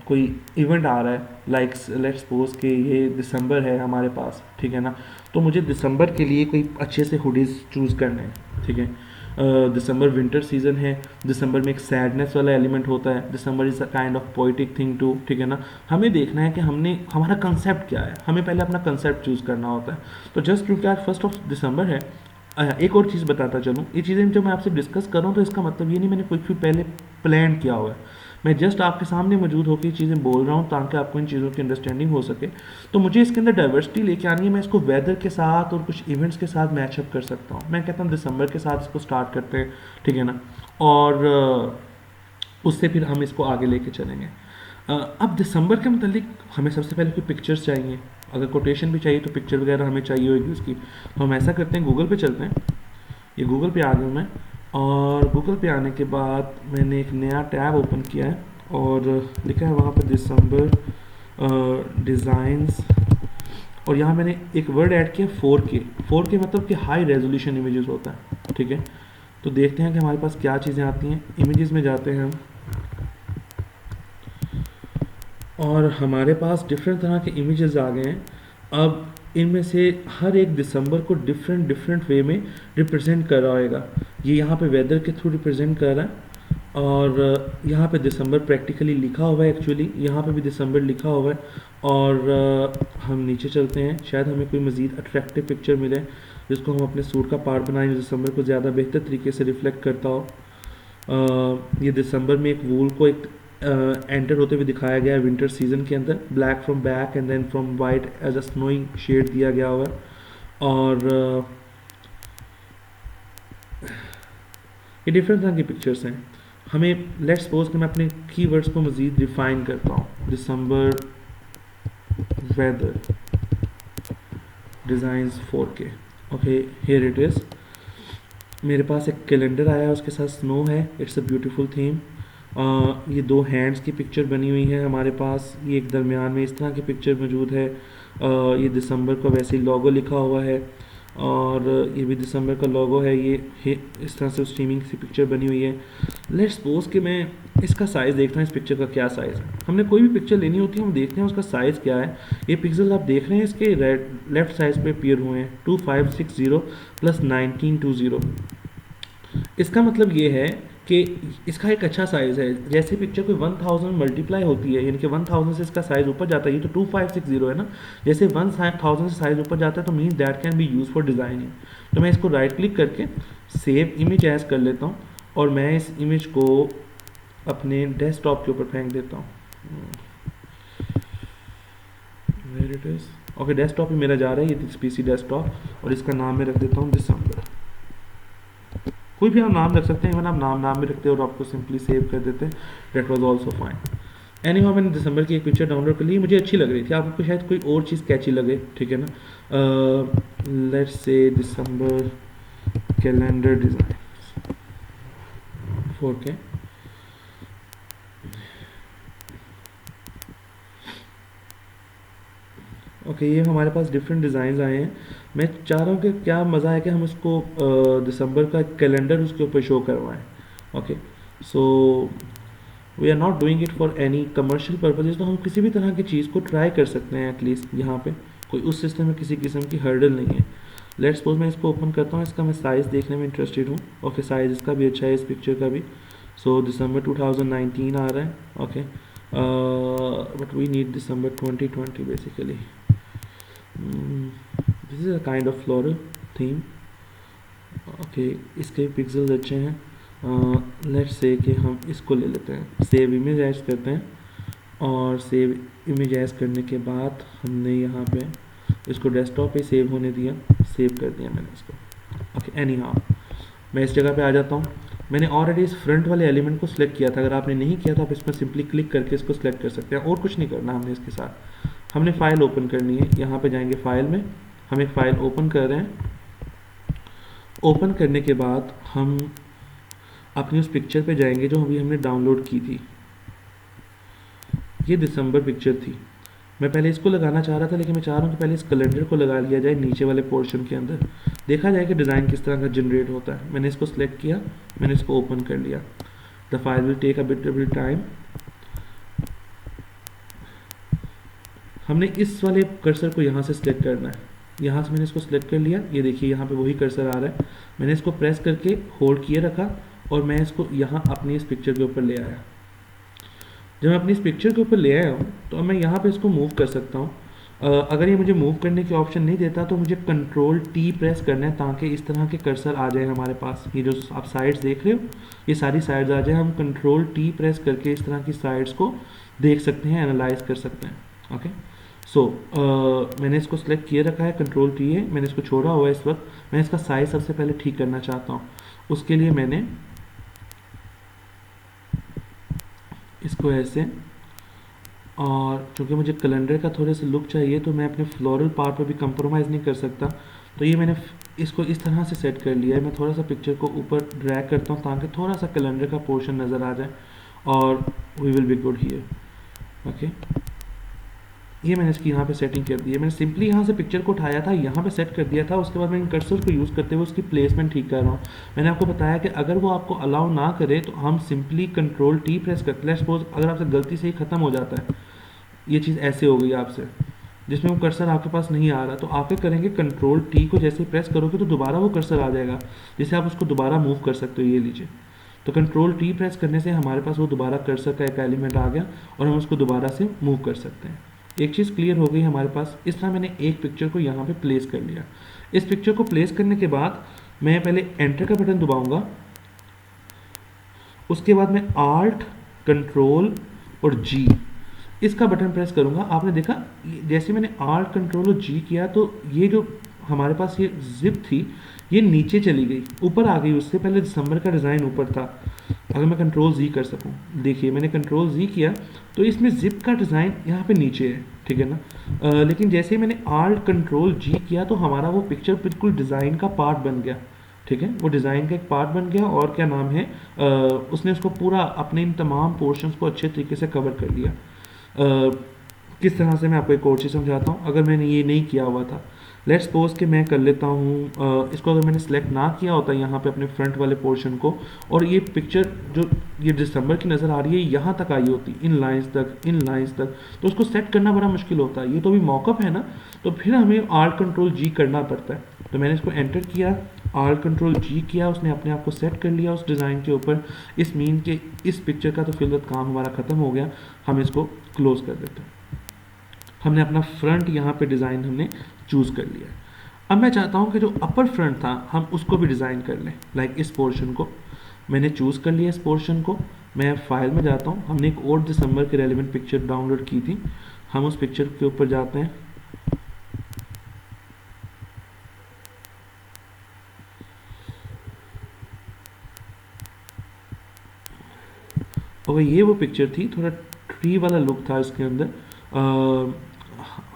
कोई इवेंट आ रहा है, लाइक लेट्स सपोज कि ये दिसंबर है हमारे पास, ठीक है ना। तो मुझे दिसंबर के लिए कोई अच्छे से हुडीज़ चूज़ करने हैं, ठीक है। दिसंबर विंटर सीजन है, दिसंबर में एक सैडनेस वाला एलिमेंट होता है, December is a kind of poetic thing too, ठीक है ना। हमें देखना है कि हमारा कंसेप्ट क्या है, हमें पहले अपना कंसेप्ट चूज़ करना होता है। तो जस्ट क्योंकि आज 1 दिसंबर है, एक और चीज़ बताता चलूँ, ये चीज़ें जब मैं आपसे डिस्कस कर रहा हूँ तो इसका मतलब ये नहीं मैंने कुछ भी पहले प्लान किया हुआ है। मैं जस्ट आपके सामने मौजूद होकर ये चीज़ें बोल रहा हूँ ताकि आपको इन चीज़ों की अंडरस्टैंडिंग हो सके। तो मुझे इसके अंदर डाइवर्सिटी लेके आनी है। मैं इसको वेदर के साथ और कुछ इवेंट्स के साथ मैचअप कर सकता हूँ। मैं कहता हूँ दिसंबर के साथ इसको स्टार्ट करते हैं, ठीक है ना, और उससे फिर हम इसको आगे लेके चलेंगे। अब दिसंबर के मतलब हमें सबसे पहले कोई पिक्चर्स चाहिए, अगर कोटेशन भी चाहिए तो पिक्चर वगैरह हमें चाहिए होगी उसकी। तो हम ऐसा करते हैं, गूगल पे चलते हैं। ये गूगल पे आ गया मैं, और गूगल पे आने के बाद मैंने एक नया टैब ओपन किया है और लिखा है वहाँ पर दिसंबर डिज़ाइंस और यहाँ मैंने एक वर्ड ऐड किया 4K। 4K मतलब कि हाई रेजोल्यूशन इमेजेस होता है, ठीक है। तो देखते हैं कि हमारे पास क्या चीज़ें आती हैं। इमेजेस में जाते हैं हम, और हमारे पास डिफरेंट तरह के इमेजेस आ गए हैं। अब इनमें से हर एक दिसंबर को डिफरेंट डिफरेंट वे में रिप्रेजेंट कर रहा होगा। ये यहाँ पे वेदर के थ्रू रिप्रेजेंट कर रहा है, और यहाँ पे दिसंबर प्रैक्टिकली लिखा हुआ है, एक्चुअली यहाँ पे भी दिसंबर लिखा हुआ है। और हम नीचे चलते हैं, शायद हमें कोई मज़ीद अट्रैक्टिव पिक्चर मिले जिसको हम अपने सूट का पार्ट बनाएं, जो दिसंबर को ज़्यादा बेहतर तरीके से रिफ्लेक्ट करता हो। ये दिसंबर में एक वूल को एक एंटर होते हुए दिखाया गया है विंटर सीजन के अंदर, black from back and then from white as a snowing shade दिया गया हुआ है। और ये डिफरेंट तरह की पिक्चर्स हैं। हमें लेट्स सपोज कि मैं अपने कीवर्ड्स को मज़ीद रिफाइन करता हूँ। December weather designs 4K, okay here it is. मेरे पास एक कैलेंडर आया है, उसके साथ स्नो है, इट्स अ ब्यूटीफुल थीम। ये दो हैंड्स की पिक्चर बनी हुई है हमारे पास, ये एक दरमियान में इस तरह की पिक्चर मौजूद है। ये दिसंबर का वैसे ही लोगो लिखा हुआ है, और ये भी दिसंबर का लोगो है। ये इस तरह से स्ट्रीमिंग की पिक्चर बनी हुई है। लेट्स सपोज कि मैं इसका साइज़ देखता हूँ, इस पिक्चर का क्या साइज़ है। हमने कोई भी पिक्चर लेनी होती है, हम देखते हैं उसका साइज़ क्या है। ये पिक्सल आप देख रहे हैं, इसके लेफ्ट साइड पे अपीयर हुए हैं 2560 + 1920। इसका मतलब ये है कि इसका एक अच्छा साइज़ है। जैसे पिक्चर कोई 1000 मल्टीप्लाई होती है, यानी कि 1000 से इसका साइज़ ऊपर जाता है, ये तो 2560 है ना। जैसे 1000 से साइज़ ऊपर जाता है तो mean that can be use for designing. तो मैं इसको राइट क्लिक करके सेव इमेज एज कर लेता हूँ, और मैं इस इमेज को अपने डेस्कटॉप के ऊपर फेंक देता हूँ। Where it is, okay desktop पे मेरा जा रहा है ये पीसी डेस्कटॉप, और इसका नाम मैं रख देता हूँ दिसंबर। कोई भी आप नाम रख सकते हैं, इवन आप नाम भी रखते हैं और आपको सिंपली सेव कर देते हैं, date was also fine. Anyhow मैंने दिसंबर की एक पिक्चर डाउनलोड कर ली, मुझे अच्छी लग रही थी, आपको शायद कोई और चीज़ कैची लगे, ठीक है ना। Let's say December calendar design 4K। Okay ये हमारे पास डिफरेंट डिज़ाइन आए हैं। मैं चाह रहा हूँ कि क्या मज़ा है कि हम इसको दिसंबर का कैलेंडर उसके ऊपर शो करवाएं। Okay so we are not doing it for any commercial purposes, तो हम किसी भी तरह की चीज़ को ट्राई कर सकते हैं। एटलीस्ट यहाँ पे कोई उस सिस्टम में किसी किस्म की हर्डल नहीं है। लेट्स सपोज मैं इसको ओपन करता हूँ, इसका मैं साइज़ देखने में इंटरेस्टेड हूँ। ओके साइज़ इसका भी अच्छा है, इस पिक्चर का भी। सो दिसंबर 2019 आ रहा है। Okay but we need December 2020 basically. This is a kind of floral theme. Okay इसके पिक्सल्स अच्छे हैं। लेट्स से कि हम इसको ले लेते हैं, सेव इमेज एज करते हैं, और सेव इमेज एज करने के बाद हमने यहाँ पे इसको डेस्कटॉप पे सेव होने दिया, सेव कर दिया मैंने इसको। ओके एनी हाउ मैं इस जगह पे आ जाता हूँ। मैंने ऑलरेडी इस फ्रंट वाले एलिमेंट को सिलेक्ट किया था, अगर आपने नहीं किया तो आप इसमें सिंपली क्लिक करके इसको सिलेक्ट कर सकते हैं, और कुछ नहीं करना हमने इसके साथ। हमने फ़ाइल ओपन करनी है, यहाँ पे जाएंगे फाइल में, हम एक फ़ाइल ओपन कर रहे हैं। ओपन करने के बाद हम अपनी उस पिक्चर पे जाएंगे जो अभी हमने डाउनलोड की थी। ये दिसंबर पिक्चर थी। मैं पहले इसको लगाना चाह रहा था, लेकिन मैं चाह रहा हूँ कि पहले इस कैलेंडर को लगा लिया जाए नीचे वाले पोर्शन के अंदर, देखा जाए कि डिज़ाइन किस तरह का जनरेट होता है। मैंने इसको सिलेक्ट किया, मैंने इसको ओपन कर लिया। The file will take a bit time. हमने इस वाले कर्सर को यहाँ से सिलेक्ट करना है, यहाँ से मैंने इसको सिलेक्ट कर लिया। ये देखिए यहाँ पे वही कर्सर आ रहा है। मैंने इसको प्रेस करके होल्ड किए रखा, और मैं इसको यहाँ अपनी इस पिक्चर के ऊपर ले आया। जब मैं अपनी इस पिक्चर के ऊपर ले आया हूँ तो मैं यहाँ पे इसको मूव कर सकता हूँ। अगर ये मुझे मूव करने की ऑप्शन नहीं देता तो मुझे Ctrl+T प्रेस करना है, ताकि इस तरह के कर्सर आ जाए हमारे पास। ये जो आप साइड्स देख रहे हो, ये सारी साइड्स आ जाए। हम Ctrl+T प्रेस करके इस तरह की साइड्स को देख सकते हैं, एनालाइज कर सकते हैं। ओके सो मैंने इसको सिलेक्ट किए रखा है, Ctrl+T है, मैंने इसको छोड़ा हुआ है इस वक्त। मैं इसका साइज़ सबसे पहले ठीक करना चाहता हूँ। उसके लिए मैंने इसको ऐसे, और चूँकि मुझे कैलेंडर का थोड़े से लुक चाहिए तो मैं अपने फ्लोरल पार्ट पर भी कंप्रोमाइज़ नहीं कर सकता। तो ये मैंने इसको इस तरह से सेट कर लिया है। मैं थोड़ा सा पिक्चर को ऊपर ड्रैग करता हूँ ताकि थोड़ा सा कैलेंडर का पोर्शन नज़र आ जाए, और we will be good here. Okay ये मैंने इसकी यहाँ पे सेटिंग कर दी है। मैंने सिंपली यहाँ से पिक्चर को उठाया था, यहाँ पे सेट कर दिया था, उसके बाद मैं कर्सर को यूज़ करते हुए उसकी प्लेसमेंट ठीक कर रहा हूँ। मैंने आपको बताया कि अगर वो आपको अलाउ ना करे तो हम सिंपली कंट्रोल टी प्रेस करते हैं। सपोज अगर आपसे गलती से ही ख़त्म हो जाता है, ये चीज़ ऐसे हो गई आपसे, जिसमें वो कर्सर आपके पास नहीं आ रहा, तो आप क्या करेंगे, कंट्रोल टी को जैसे ही प्रेस करोगे तो दोबारा वो कर्सर आ जाएगा, जिससे आप उसको दोबारा मूव कर सकते हो। ये लीजिए, तो कंट्रोल टी प्रेस करने से हमारे पास वो दोबारा कर्सर का एक एलिमेंट आ गया और हम उसको दोबारा से मूव कर सकते हैं। एक चीज़ क्लियर हो गई हमारे पास। इस तरह मैंने एक पिक्चर को यहाँ पे प्लेस कर लिया। इस पिक्चर को प्लेस करने के बाद मैं पहले एंटर का बटन दबाऊंगा, उसके बाद मैं आल्ट कंट्रोल और जी इसका बटन प्रेस करूंगा। आपने देखा जैसे मैंने आल्ट कंट्रोल और जी किया तो ये जो हमारे पास ये जिप थी ये नीचे चली गई, ऊपर आ गई। उससे पहले दिसंबर का डिज़ाइन ऊपर था। अगर मैं कंट्रोल जी कर सकूं, देखिए मैंने कंट्रोल जी किया तो इसमें जिप का डिज़ाइन यहाँ पे नीचे है, ठीक है ना। लेकिन जैसे ही मैंने आल्ट कंट्रोल जी किया तो हमारा वो पिक्चर बिल्कुल डिज़ाइन का पार्ट बन गया, ठीक है, वो डिज़ाइन का एक पार्ट बन गया। और क्या नाम है, उसने उसको पूरा अपने इन तमाम पोर्शंस को अच्छे तरीके से कवर कर लिया। किस तरह से मैं आपको एक और चीज़ समझाता हूँ। अगर मैंने ये नहीं किया हुआ था, लेट्स सपोज कि मैं कर लेता हूँ इसको, अगर मैंने सेलेक्ट ना किया होता यहाँ पे अपने फ्रंट वाले पोर्शन को, और ये पिक्चर जो ये दिसंबर की नज़र आ रही है यहाँ तक आई होती, इन लाइंस तक, तो उसको सेट करना बड़ा मुश्किल होता है। ये तो भी मॉकअप है ना, तो फिर हमें आल्ट कंट्रोल जी करना पड़ता है। तो मैंने इसको एंटर किया, आल्ट कंट्रोल जी किया, उसने अपने आप को सेट कर लिया उस डिज़ाइन के ऊपर। इस मीन के इस पिक्चर का तो फिलहाल काम हमारा ख़त्म हो गया। हम इसको क्लोज कर देते हैं। हमने अपना फ्रंट यहाँ पे डिज़ाइन हमने चूज़ कर लिया। अब मैं चाहता हूँ कि जो अपर फ्रंट था हम उसको भी डिज़ाइन कर लें। लाइक इस पोर्शन को मैंने चूज़ कर लिया। इस पोर्शन को मैं फाइल में जाता हूँ। हमने एक और दिसंबर की रेलिवेंट पिक्चर डाउनलोड की थी, हम उस पिक्चर के ऊपर जाते हैं। और ये वो पिक्चर थी, थोड़ा ट्री वाला लुक था इसके अंदर।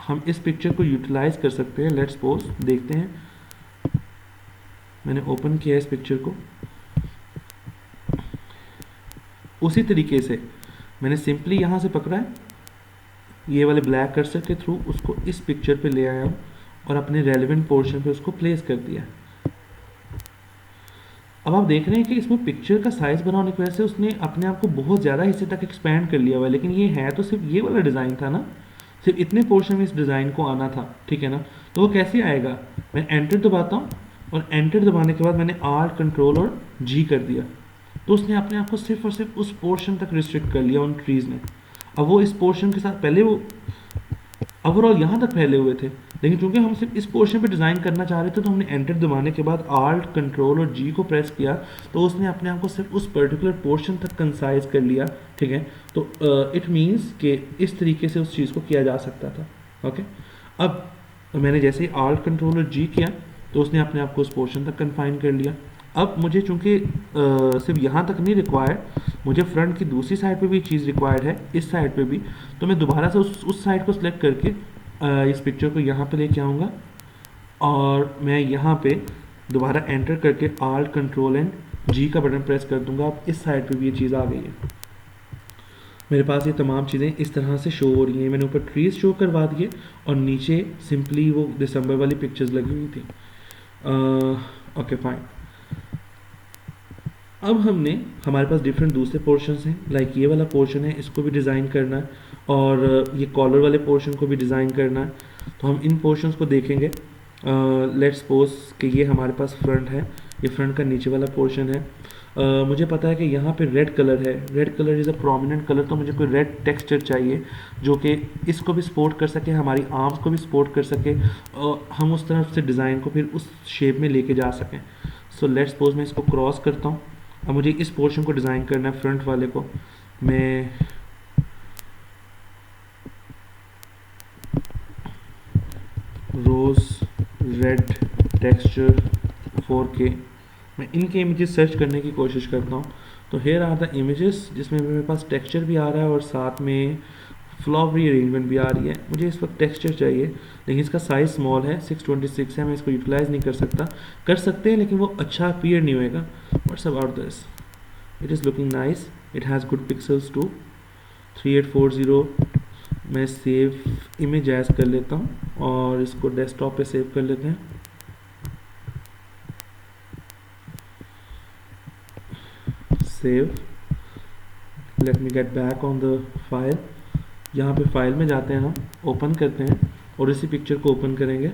हम इस पिक्चर को यूटिलाइज कर सकते हैं। लेट्स सपोज देखते हैं। मैंने ओपन किया इस पिक्चर को, उसी तरीके से मैंने सिंपली यहाँ से पकड़ा है, ये वाले ब्लैक कर्सर के थ्रू उसको इस पिक्चर पे ले आया हूँ और अपने रेलेवेंट पोर्शन पे उसको प्लेस कर दिया। अब आप देख रहे हैं कि इसमें पिक्चर का साइज़ बनाने की वजह से उसने अपने आप को बहुत ज़्यादा हिस्से तक एक्सपैंड कर लिया हुआ है, लेकिन ये है तो सिर्फ ये वाला डिज़ाइन था ना, सिर्फ इतने पोर्शन में इस डिज़ाइन को आना था, ठीक है ना। तो वो कैसे आएगा, मैं एंटर दबाता हूँ और एंटर दबाने के बाद मैंने आल्ट कंट्रोल और जी कर दिया, तो उसने अपने आप को सिर्फ और सिर्फ उस पोर्शन तक रिस्ट्रिक्ट कर लिया उन ट्रीज़ ने। अब वो इस पोर्शन के साथ पहले वो ओवरऑल यहाँ तक फैले हुए थे, लेकिन चूंकि हम सिर्फ इस पोर्शन पे डिज़ाइन करना चाह रहे थे तो हमने एंटर दबाने के बाद आल्ट कंट्रोल और जी को प्रेस किया, तो उसने अपने आप को सिर्फ उस पर्टिकुलर पोर्शन तक कंसाइज कर लिया, ठीक है। तो इट मीन्स कि इस तरीके से उस चीज़ को किया जा सकता था। ओके, अब मैंने जैसे ही आल्ट कंट्रोल और जी किया तो उसने अपने आप को उस पोर्शन तक कन्फाइन कर लिया। अब मुझे चूंकि सिर्फ यहाँ तक नहीं रिक्वायर्ड, मुझे फ्रंट की दूसरी साइड पे भी चीज़ रिक्वायर्ड है, इस साइड पे भी, तो मैं दोबारा से उस साइड को सिलेक्ट करके इस पिक्चर को यहाँ पे लेके आऊँगा और मैं यहाँ पे दोबारा एंटर करके आल्ट कंट्रोल एंड जी का बटन प्रेस कर दूंगा। अब इस साइड पे भी ये चीज़ आ गई है। मेरे पास ये तमाम चीज़ें इस तरह से शो हो रही हैं। मैंने ऊपर ट्रीज शो करवा दिए और नीचे सिंपली वो दिसंबर वाली पिक्चर्स लगी हुई थी। Okay fine. अब हमारे पास डिफरेंट दूसरे पोर्शंस हैं, लाइक ये वाला पोर्शन है, इसको भी डिज़ाइन करना है और ये कॉलर वाले पोर्शन को भी डिज़ाइन करना है। तो हम इन पोर्शंस को देखेंगे। लेट्स सपोज कि ये हमारे पास फ्रंट है, ये फ्रंट का नीचे वाला पोर्शन है। मुझे पता है कि यहाँ पे रेड कलर है, red colour is a prominent colour, तो मुझे कोई रेड टेक्सचर चाहिए जो कि इसको भी सपोर्ट कर सके, हमारी आर्म्स को भी सपोर्ट कर सके और हम उस तरफ से डिज़ाइन को फिर उस शेप में लेके जा सकें। सो लेट्स सपोज मैं इसको क्रॉस करता हूँ। अब मुझे इस पोर्शन को डिज़ाइन करना है, फ्रंट वाले को। मैं रोज़ रेड टेक्सचर 4K, मैं इनके इमेजेस सर्च करने की कोशिश करता हूँ। तो हेयर आर द इमेजेस जिसमें मेरे पास टेक्सचर भी आ रहा है और साथ में फ्लावरी अरेंजमेंट भी आ रही है। मुझे इस वक्त टेक्सचर चाहिए, लेकिन इसका साइज़ स्मॉल है, 626 है, मैं इसको यूटिलाइज़ नहीं कर सकता। कर सकते हैं लेकिन वो अच्छा अपीयर नहीं होएगा। What's about this, it is looking nice, it has good pixels too, 3840 मैं सेव इमेज एज कर लेता हूँ और इसको डेस्कटॉप पे सेव कर लेते हैं। Save, let me get back on the file. यहाँ पे फाइल में जाते हैं, हम ओपन करते हैं और इसी पिक्चर को ओपन करेंगे।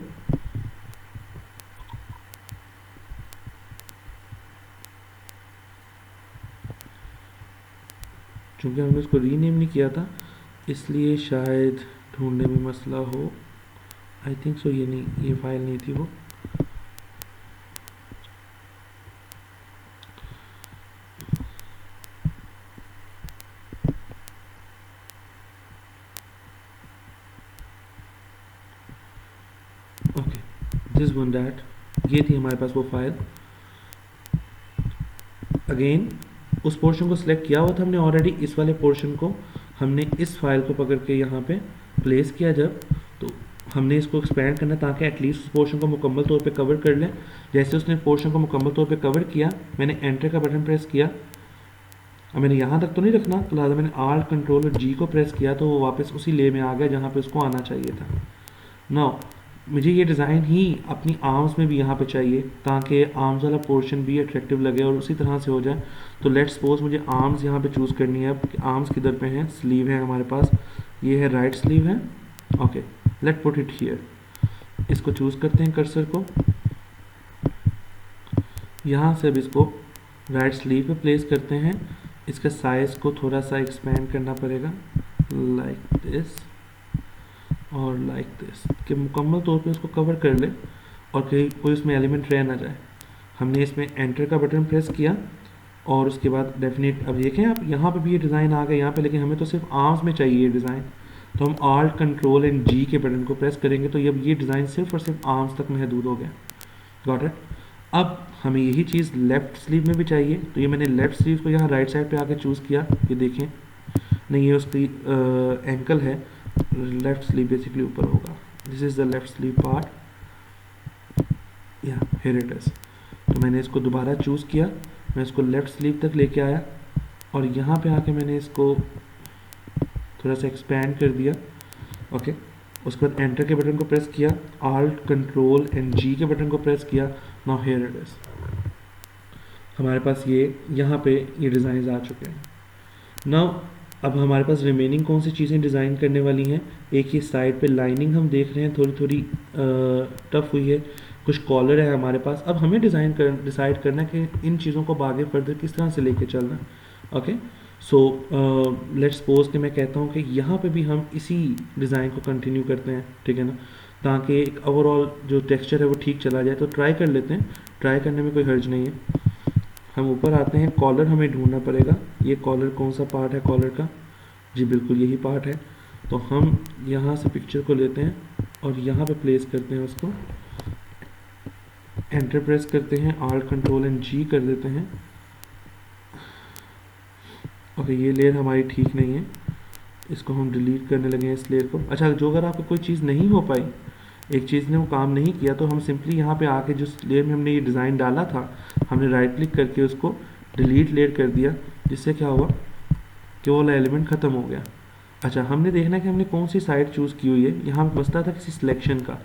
चूँकि हमने उसको रीनेम नहीं किया था इसलिए शायद ढूंढने में मसला हो। आई थिंक सो, ये नहीं, ये फाइल नहीं थी वो। ओके, दिस वन डैट, ये थी हमारे पास वो फाइल। अगेन उस पोर्शन को सिलेक्ट किया हुआ था हमने ऑलरेडी, इस वाले पोर्शन को हमने इस फाइल को पकड़ के यहाँ पे प्लेस किया जब, तो हमने इसको एक्सपेंड करना ताकि एटलीस्ट उस पोर्शन को मुकम्मल तौर पे कवर कर लें। जैसे उसने पोर्शन को मुकम्मल तौर पे कवर किया, मैंने एंटर का बटन प्रेस किया। अब मैंने यहाँ तक तो नहीं रखना, तो लिहाजा मैंने आल्ट कंट्रोल और जी को प्रेस किया तो वो वापस उसी ले में आ गया जहाँ पे उसको आना चाहिए था। नाउ मुझे ये डिज़ाइन ही अपनी आर्म्स में भी यहाँ पे चाहिए ताकि आर्म्स वाला पोर्शन भी अट्रैक्टिव लगे और उसी तरह से हो जाए। तो लेट्स सपोज मुझे आर्म्स यहाँ पे चूज़ करनी है। अब आर्म्स किधर पे हैं? स्लीव है हमारे पास, ये है राइट स्लीव है। Okay, late put it here. इसको चूज़ करते हैं कर्सर को, यहाँ से अब इसको राइट स्लीव पे प्लेस करते हैं। इसका साइज़ को थोड़ा सा एक्सपेंड करना पड़ेगा, लाइक दिस और लाइक दिस, कि मुकम्मल तौर पे उसको कवर कर ले और कहीं कोई उसमें एलिमेंट रह ना जाए। हमने इसमें एंटर का बटन प्रेस किया और उसके बाद डेफिनेट, अब देखें आप यहाँ पे भी ये डिज़ाइन आ गया यहाँ पे, लेकिन हमें तो सिर्फ आर्म्स में चाहिए ये डिज़ाइन। तो हम आल्ट कंट्रोल एंड जी के बटन को प्रेस करेंगे तो अब ये डिज़ाइन सिर्फ और सिर्फ आर्म्स तक महदूद हो गया। Got it? अब हमें यही चीज़ लेफ़्ट स्लीव में भी चाहिए, तो ये मैंने लेफ़्ट स्लीव को यहाँ राइट साइड पे आके चूज़ किया। ये देखें, नहीं ये उसकी एंकल है, लेफ़्ट स्लीव बेसिकली ऊपर होगा। This is the left sleeve part, या हियर इट इज़। तो मैंने इसको दोबारा चूज़ किया, मैं इसको लेफ़्ट स्लीव तक लेके आया और यहाँ पे आके मैंने इसको थोड़ा सा एक्सपेंड कर दिया। ओके, उसके बाद एंटर के बटन को प्रेस किया, आल्ट कंट्रोल एंड जी के बटन को प्रेस किया। नाउ हियर इट इज़, हमारे पास ये यहाँ पे ये डिज़ाइन आ चुके हैं। नाउ अब हमारे पास रिमेनिंग कौन सी चीज़ें डिज़ाइन करने वाली हैं? एक ही साइड पे लाइनिंग हम देख रहे हैं थोड़ी थोड़ी टफ हुई है, कुछ कॉलर है हमारे पास। अब हमें डिसाइड करना है कि इन चीज़ों को आगे फर्दर किस तरह से लेके चलना है। ओके, सो लेट्स सपोज कि मैं कहता हूँ कि यहाँ पे भी हम इसी डिज़ाइन को कंटिन्यू करते हैं, ठीक है ना, ताकि एक ओवरऑल जो टेक्सचर है वो ठीक चला जाए। तो ट्राई कर लेते हैं, ट्राई करने में कोई हर्ज नहीं है। हम ऊपर आते हैं, कॉलर हमें ढूंढना पड़ेगा। ये कॉलर कौन सा पार्ट है कॉलर का? जी बिल्कुल यही पार्ट है। तो हम यहाँ से पिक्चर को लेते हैं और यहाँ पे प्लेस करते हैं उसको, एंटर प्रेस करते हैं, आल्ट कंट्रोल एंड जी कर देते हैं। ओके, ये लेयर हमारी ठीक नहीं है, इसको हम डिलीट करने लगे हैं इस लेयर को। अच्छा, जो अगर आपको कोई चीज़ नहीं हो पाई, एक चीज़ ने वो काम नहीं किया, तो हम सिंपली यहाँ पे आके जिस लेयर में हमने ये डिज़ाइन डाला था, हमने राइट क्लिक करके उसको डिलीट लेयर कर दिया, जिससे क्या हुआ कि वो वाला एलिमेंट ख़त्म हो गया। अच्छा, हमने देखना है कि हमने कौन सी साइड चूज़ की हुई है। यहाँ मसला था किसी सिलेक्शन का।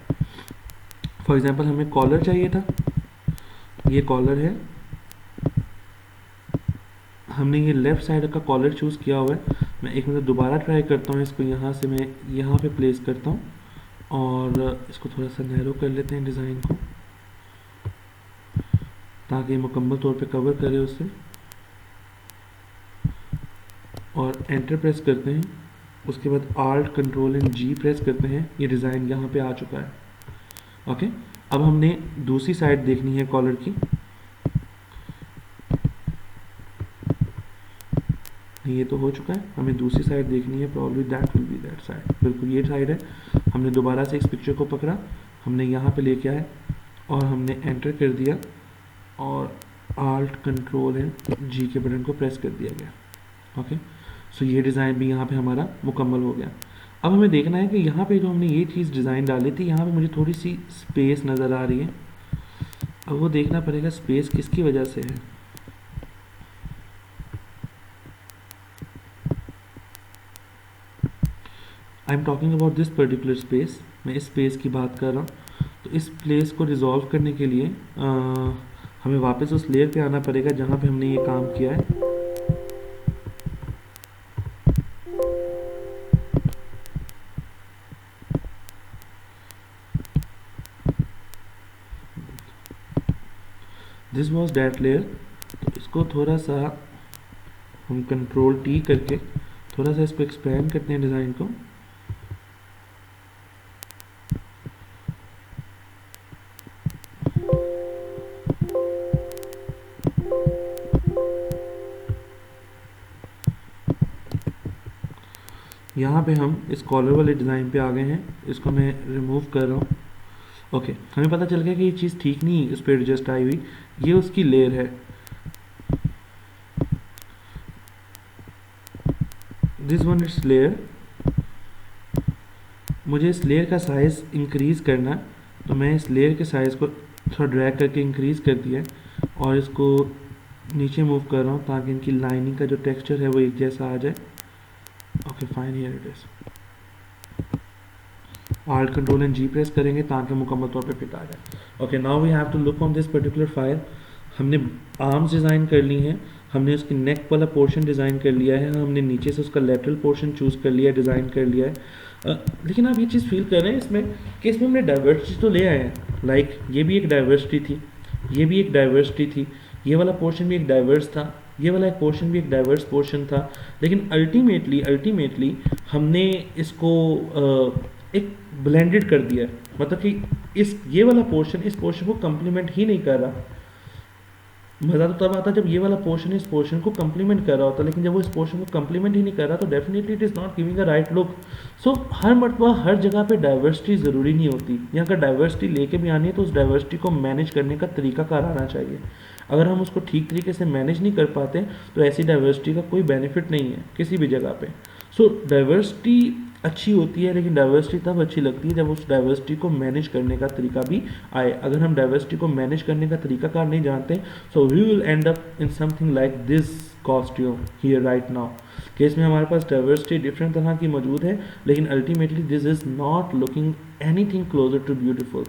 फॉर एग्जांपल हमें कॉलर चाहिए था, ये कॉलर है, हमने ये लेफ़्ट साइड का कॉलर चूज़ किया हुआ है। मैं एक मिनट दोबारा ट्राई करता हूँ, इसको यहाँ से मैं यहाँ पे प्लेस करता हूँ और इसको थोड़ा सा नैरो कर लेते हैं डिज़ाइन को, ताकि मुकम्मल तौर पे कवर करे उससे, और एंटर प्रेस करते हैं। उसके बाद alt control and G press करते हैं, ये डिज़ाइन यहाँ पे आ चुका है। ओके, अब हमने दूसरी साइड देखनी है कॉलर की। ये तो हो चुका है, हमें दूसरी साइड देखनी है, probably that will be that side. बिल्कुल ये साइड है। हमने दोबारा से इस पिक्चर को पकड़ा, हमने यहाँ पे लेके आए और हमने एंटर कर दिया और आल्ट कंट्रोल एंड जी के बटन को प्रेस कर दिया गया। ओके, सो ये डिज़ाइन भी यहाँ पे हमारा मुकम्मल हो गया। अब हमें देखना है कि यहाँ पे जो हमने ये चीज़ डिज़ाइन डाली थी, यहाँ पे मुझे थोड़ी सी स्पेस नज़र आ रही है। अब वो देखना पड़ेगा स्पेस किसकी वजह से है। I am talking about this particular space, मैं इस स्पेस की बात कर रहा हूँ। तो इस प्लेस को रिजॉल्व करने के लिए हमें वापस उस लेयर पे आना पड़ेगा जहाँ पे हमने ये काम किया है। This was that layer. तो इसको थोड़ा सा हम कंट्रोल टी करके थोड़ा सा इसको एक्सपेंड करते हैं डिज़ाइन को। यहाँ पे हम इस कॉलर वाले डिज़ाइन पे आ गए हैं, इसको मैं रिमूव कर रहा हूँ। ओके, हमें पता चल गया कि ये चीज़ ठीक नहीं है, उस पर एडजस्ट आई हुई, ये उसकी लेयर है। This one it's layer. मुझे इस लेयर का साइज़ इंक्रीज़ करना, तो मैं इस लेयर के साइज़ को थोड़ा ड्रैग करके इंक्रीज़ कर दिया और इसको नीचे मूव कर रहा हूँ ताकि इनकी लाइनिंग का जो टेक्सचर है वो एक जैसा आ जाए। Okay fine, here it is. Alt Control and G press करेंगे ताकि मुकम्मल तौर पे फिट आ जाए। Okay, now we have to look on this particular file. हमने आर्म्स डिज़ाइन कर ली हैं, हमने उसकी नेक वाला पोर्शन डिज़ाइन कर लिया है, हमने नीचे से उसका लेटरल पोर्शन चूज़ कर लिया है, डिज़ाइन कर लिया है। लेकिन आप ये चीज़ फील कर रहे हैं इसमें कि इसमें हमने डाइवर्सिटी तो ले आए हैं। लाइक ये भी एक डाइवर्सिटी थी, ये भी एक डाइवर्सिटी थी, ये वाला पोर्शन भी एक डाइवर्स था, ये वाला एक पोर्शन भी एक डाइवर्स पोर्शन था। लेकिन अल्टीमेटली हमने इसको एक ब्लेंडेड कर दिया है, मतलब कि ये वाला पोर्शन इस पोर्शन को कम्प्लीमेंट ही नहीं कर रहा। मज़ा तो तब आता जब ये वाला पोर्शन इस पोर्शन को कम्प्लीमेंट कर रहा होता, लेकिन जब वो इस पोर्शन को कम्प्लीमेंट ही नहीं कर रहा तो definitely it is not giving a right look. So हर मरतबा हर जगह पे डाइवर्सिटी ज़रूरी नहीं होती, या अगर डाइवर्सिटी लेके भी आनी है तो उस डाइवर्सिटी को मैनेज करने का तरीकाकार आना चाहिए। अगर हम उसको ठीक तरीके से मैनेज नहीं कर पाते तो ऐसी डाइवर्सिटी का कोई बेनिफिट नहीं है किसी भी जगह पे। सो डाइवर्सिटी अच्छी होती है, लेकिन डाइवर्सिटी तब अच्छी लगती है जब उस डाइवर्सिटी को मैनेज करने का तरीका भी आए। अगर हम डाइवर्सिटी को मैनेज करने का तरीकाकार नहीं जानते so we will end up in something like this costume here right now. Case में हमारे पास डाइवर्सिटी डिफरेंट तरह की मौजूद है, लेकिन ultimately this is not looking anything closer to beautiful.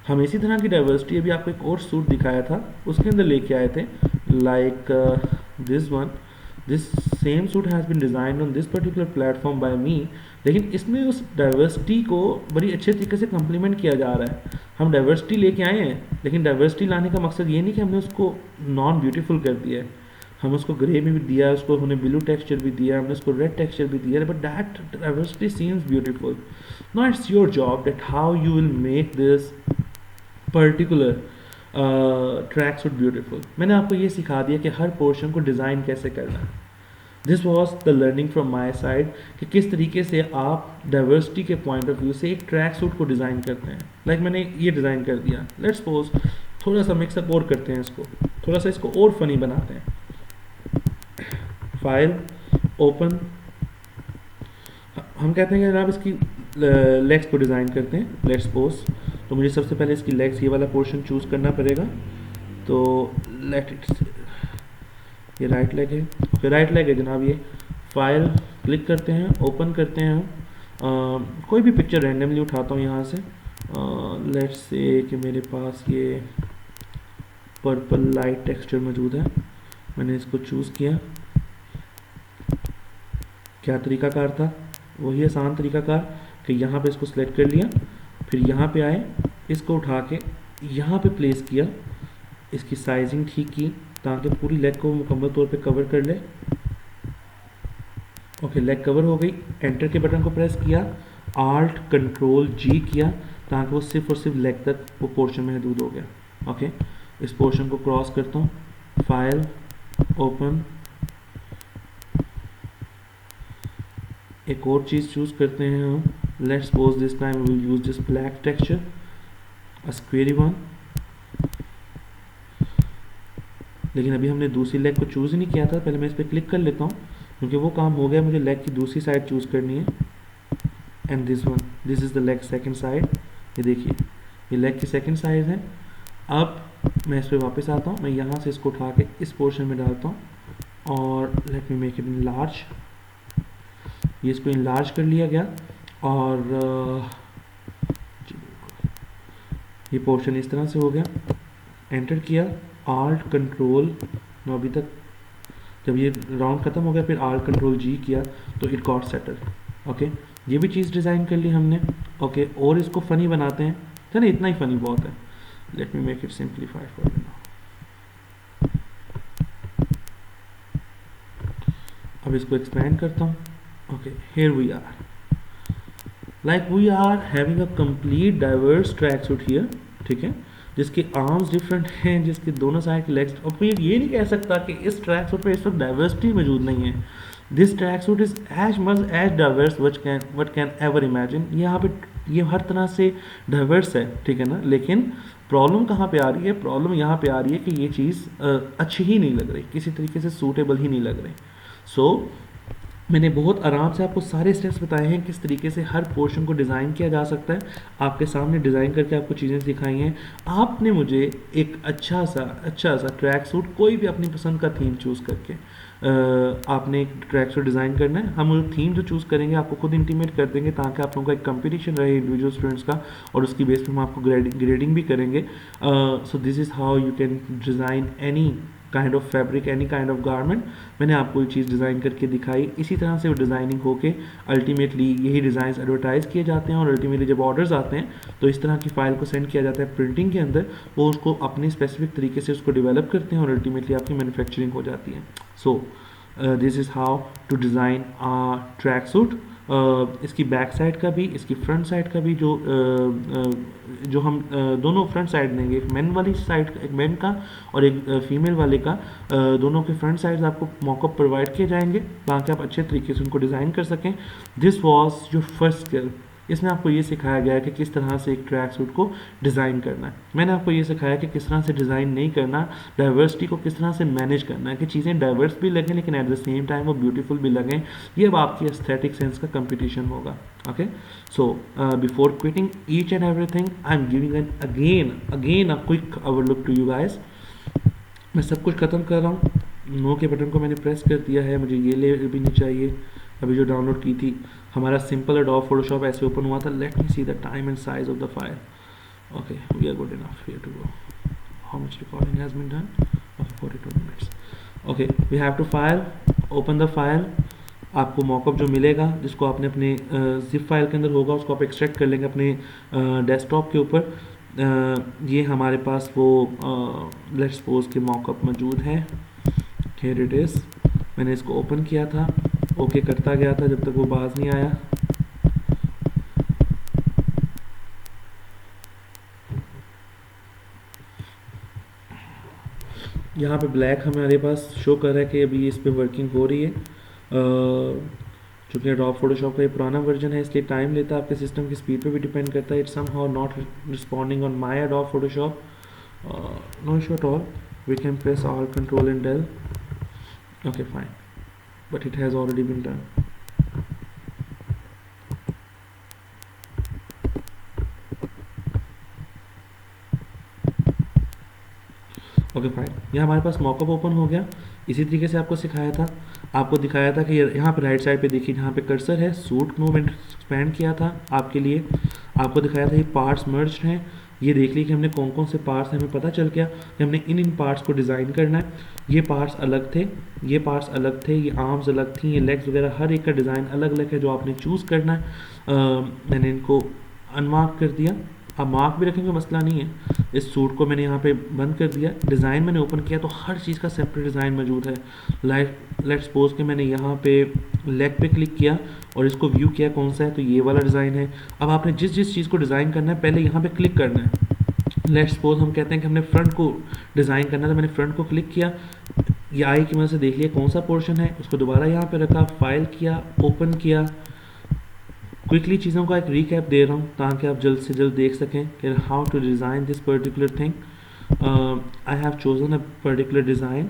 हम इसी तरह की डाइवर्सिटी अभी आपको एक और सूट दिखाया था उसके अंदर लेके आए थे, like this one. This same suit has been designed on this particular platform by me, लेकिन इसमें उस डाइवर्सिटी को बड़ी अच्छे तरीके से कम्प्लीमेंट किया जा रहा है। हम डाइवर्सिटी लेके आए हैं, लेकिन डाइवर्सिटी लाने का मकसद ये नहीं कि हमने उसको नॉन ब्यूटीफुल कर दिया है। हम उसको ग्रे में भी दिया, उसको हमने ब्लू टेक्सचर भी दिया, हमने उसको रेड टेक्सचर भी दिया, but that diversity seems beautiful. Now it's your job that how you will make this particular track suit beautiful. मैंने आपको ये सिखा दिया कि हर पोर्शन को डिज़ाइन कैसे करना है। This was the learning from my side कि किस तरीके से आप डाइवर्सिटी के पॉइंट ऑफ व्यू से एक ट्रैक सूट को डिज़ाइन करते हैं। लाइक मैंने ये डिज़ाइन कर दिया, लेट्स सपोज थोड़ा सा मिक्सअप और करते हैं, इसको थोड़ा सा इसको और फनी बनाते हैं। फाइल ओपन, हम कहते हैं कि जनाब इसकी लेग्स को डिज़ाइन करते हैं। लेट्स सपोज तो मुझे सबसे पहले इसकी लेग्स ये वाला पोर्शन चूज़ करना पड़ेगा। तो लेट इट, ये राइट लेग है, ओके राइट लेग है जनाब। ये फाइल क्लिक करते हैं, ओपन करते हैं हम। कोई भी पिक्चर रैंडमली उठाता हूँ यहाँ से। लेट्स से कि मेरे पास ये पर्पल लाइट टेक्सचर मौजूद है, मैंने इसको चूज़ किया। क्या तरीकाकार था? वही आसान तरीकाकार कि यहाँ पे इसको सिलेक्ट कर लिया, फिर यहाँ पे आए, इसको उठा के यहाँ पे प्लेस किया, इसकी साइजिंग ठीक की ताकि पूरी लेग को मुकम्मल तौर पे कवर कर ले। ओके, लेग कवर हो गई। एंटर के बटन को प्रेस किया, आल्ट कंट्रोल जी किया ताकि वो सिर्फ और सिर्फ लेग तक वो पोर्शन महदूद हो गया। ओके, इस पोर्शन को क्रॉस करता हूँ, फाइल ओपन, एक और चीज़ चूज़ करते हैं हम। Let's suppose this time we will use this black texture, a squarey one. लेकिन अभी हमने दूसरी लेग को चूज़ ही नहीं किया था, पहले मैं इस पर क्लिक कर लेता हूँ क्योंकि वो काम हो गया। मुझे लेग की दूसरी साइड चूज़ करनी है, and this one, this is the leg second side. ये देखिए, ये लेग की सेकंड साइड है। अब मैं इस पर वापस आता हूँ, मैं यहाँ से इसको उठा के इस पोर्शन में डालता हूँ और late me make it in large. ये इसको इनलार्ज कर लिया गया और ये पोर्शन इस तरह से हो गया, एंटर किया, आल्ट कंट्रोल, अभी तक जब ये राउंड खत्म हो गया फिर आल्ट कंट्रोल जी किया तो इट गॉट सेटल। ओके, ये भी चीज़ डिज़ाइन कर ली हमने। ओके, और इसको फ़नी बनाते हैं, चलो इतना ही फ़नी बहुत है। Let me make it simplify for you now. अब इसको एक्सपेंड करता हूँ। Okay, here we are, like we are having a complete diverse track suit here, ठीक है, जिसके आर्म्स डिफरेंट हैं, जिसके दोनों साइड के लेग्स, और फिर ये नहीं कह सकता कि इस ट्रैक सूट पे इस वक्त डाइवर्सिटी मौजूद नहीं है। This track suit is as much as diverse what can ever imagine. यहाँ पे ये हर तरह से डाइवर्स है, ठीक है ना, लेकिन प्रॉब्लम कहाँ पे आ रही है? प्रॉब्लम यहाँ पे आ रही है कि ये चीज़ अच्छी ही नहीं लग रही, किसी तरीके से सूटेबल ही नहीं लग रही। सो मैंने बहुत आराम से आपको सारे स्टेप्स बताए हैं किस तरीके से हर पोर्शन को डिज़ाइन किया जा सकता है। आपके सामने डिज़ाइन करके आपको चीज़ें सिखाई हैं। आपने मुझे एक अच्छा सा ट्रैक सूट, कोई भी अपनी पसंद का थीम चूज़ करके आपने एक ट्रैक सूट डिज़ाइन करना है। हम थीम जो चूज़ करेंगे आपको खुद इंटीमेट कर देंगे ताकि आप लोगों का एक कंपटीशन रहे इंडिविजुअल स्टूडेंट्स का, और उसकी बेस पर हम आपको ग्रेडिंग भी करेंगे। सो this is how you can design any kind of fabric, any kind of garment. मैंने आपको ये चीज़ डिज़ाइन करके दिखाई। इसी तरह से वो डिज़ाइनिंग होके अल्टीमेटली यही डिज़ाइंस एडवर्टाइज किए जाते हैं, और अल्टीमेटली जब ऑर्डर्स आते हैं तो इस तरह की फ़ाइल को सेंड किया जाता है प्रिंटिंग के अंदर, वो उसको अपने स्पेसिफिक तरीके से उसको डेवलप करते हैं और अल्टीमेटली आपकी मैन्युफैक्चरिंग हो जाती है। So this is how to design a track suit. इसकी बैक साइड का भी, इसकी फ्रंट साइड का भी, जो हम दोनों फ्रंट साइड देंगे, एक मेन वाली साइड, एक मेन का और एक फीमेल वाले का, दोनों के फ्रंट साइड्स आपको मॉकअप प्रोवाइड किए जाएंगे ताकि आप अच्छे तरीके से उनको डिज़ाइन कर सकें। This was your first skill. इसमें आपको ये सिखाया गया है कि किस तरह से एक ट्रैक सूट को डिज़ाइन करना है। मैंने आपको ये सिखाया कि किस तरह से डिज़ाइन नहीं करना, डाइवर्सिटी को किस तरह से मैनेज करना है कि चीज़ें डाइवर्स भी लगें लेकिन एट द सेम टाइम वो ब्यूटीफुल भी लगें। ये अब आपकी एस्थेटिक सेंस का कंपटीशन होगा। Okay, so before quitting each and everything I am giving an again a quick overlook to you guys. मैं सब कुछ ख़त्म कर रहा हूँ। नो के बटन को मैंने प्रेस कर दिया है, मुझे ये लेयर भी नहीं चाहिए। अभी जो डाउनलोड की थी हमारा सिंपल एडोब फोटोशॉप ऐसे ओपन हुआ था। Let me see the time and size of the file. Okay, we are good enough here to go. How much recording has been done? Okay, 42 minutes. Okay, we have to file, open the file. आपको mockup जो मिलेगा जिसको आपने अपने zip file के अंदर होगा उसको आप एक्सट्रैक्ट कर लेंगे अपने डेस्कटॉप के ऊपर। ये हमारे पास वो लेट्स सपोज के मॉकअप मौजूद है। Here it is. मैंने इसको ओपन किया था, ओके करता गया था जब तक वो बाज नहीं आया। यहाँ पे ब्लैक हमारे पास शो कर रहा है कि अभी इस पे वर्किंग हो रही है। चूँकि एडोब फोटोशॉप का ये पुराना वर्जन है इसलिए टाइम लेता है, आपके सिस्टम की स्पीड पे भी डिपेंड करता है। It's somehow not responding on my Adobe Photoshop. No issue at all, we can press all control and del. Okay fine, but it has already been done. Okay fine, यह हमारे पास mock-up open हो गया। इसी तरीके से आपको सिखाया था, आपको दिखाया था कि यहाँ पे राइट साइड पे देखिए जहाँ पे कर्सर है, सूट मूवमेंट एक्सपेंड किया था आपके लिए। आपको दिखाया था ये पार्ट्स मर्ज्ड हैं। ये देख ली कि हमने कौन कौन से पार्ट्स हैं, हमें पता चल गया कि हमने इन पार्ट्स को डिज़ाइन करना है। ये पार्ट्स अलग थे, ये पार्ट्स अलग थे, ये आर्म्स अलग थी, ये लेग्स वगैरह, हर एक का डिज़ाइन अलग अलग है जो आपने चूज़ करना है। मैंने इनको अनमार्क कर दिया। आप मार्क भी रखेंगे मसला नहीं है। इस सूट को मैंने यहाँ पे बंद कर दिया। डिज़ाइन मैंने ओपन किया तो हर चीज़ का सेपरेट डिज़ाइन मौजूद है। लेट्स सपोज कि मैंने यहाँ पे लेग पे क्लिक किया और इसको व्यू किया कौन सा है, तो ये वाला डिज़ाइन है। अब आपने जिस जिस चीज़ को डिज़ाइन करना है पहले यहाँ पे क्लिक करना है। लेट्स सपोज हम कहते हैं कि हमने फ्रंट को डिज़ाइन करना है, तो मैंने फ्रंट को क्लिक किया, ये आई की मदद से देख लिया कौन सा पोर्शन है, उसको दोबारा यहाँ पे रखा, फाइल किया, ओपन किया। क्विकली चीज़ों का एक रीकैप दे रहा हूँ ताकि आप जल्द से जल्द देख सकें कि how to design this particular thing. I have chosen a particular design.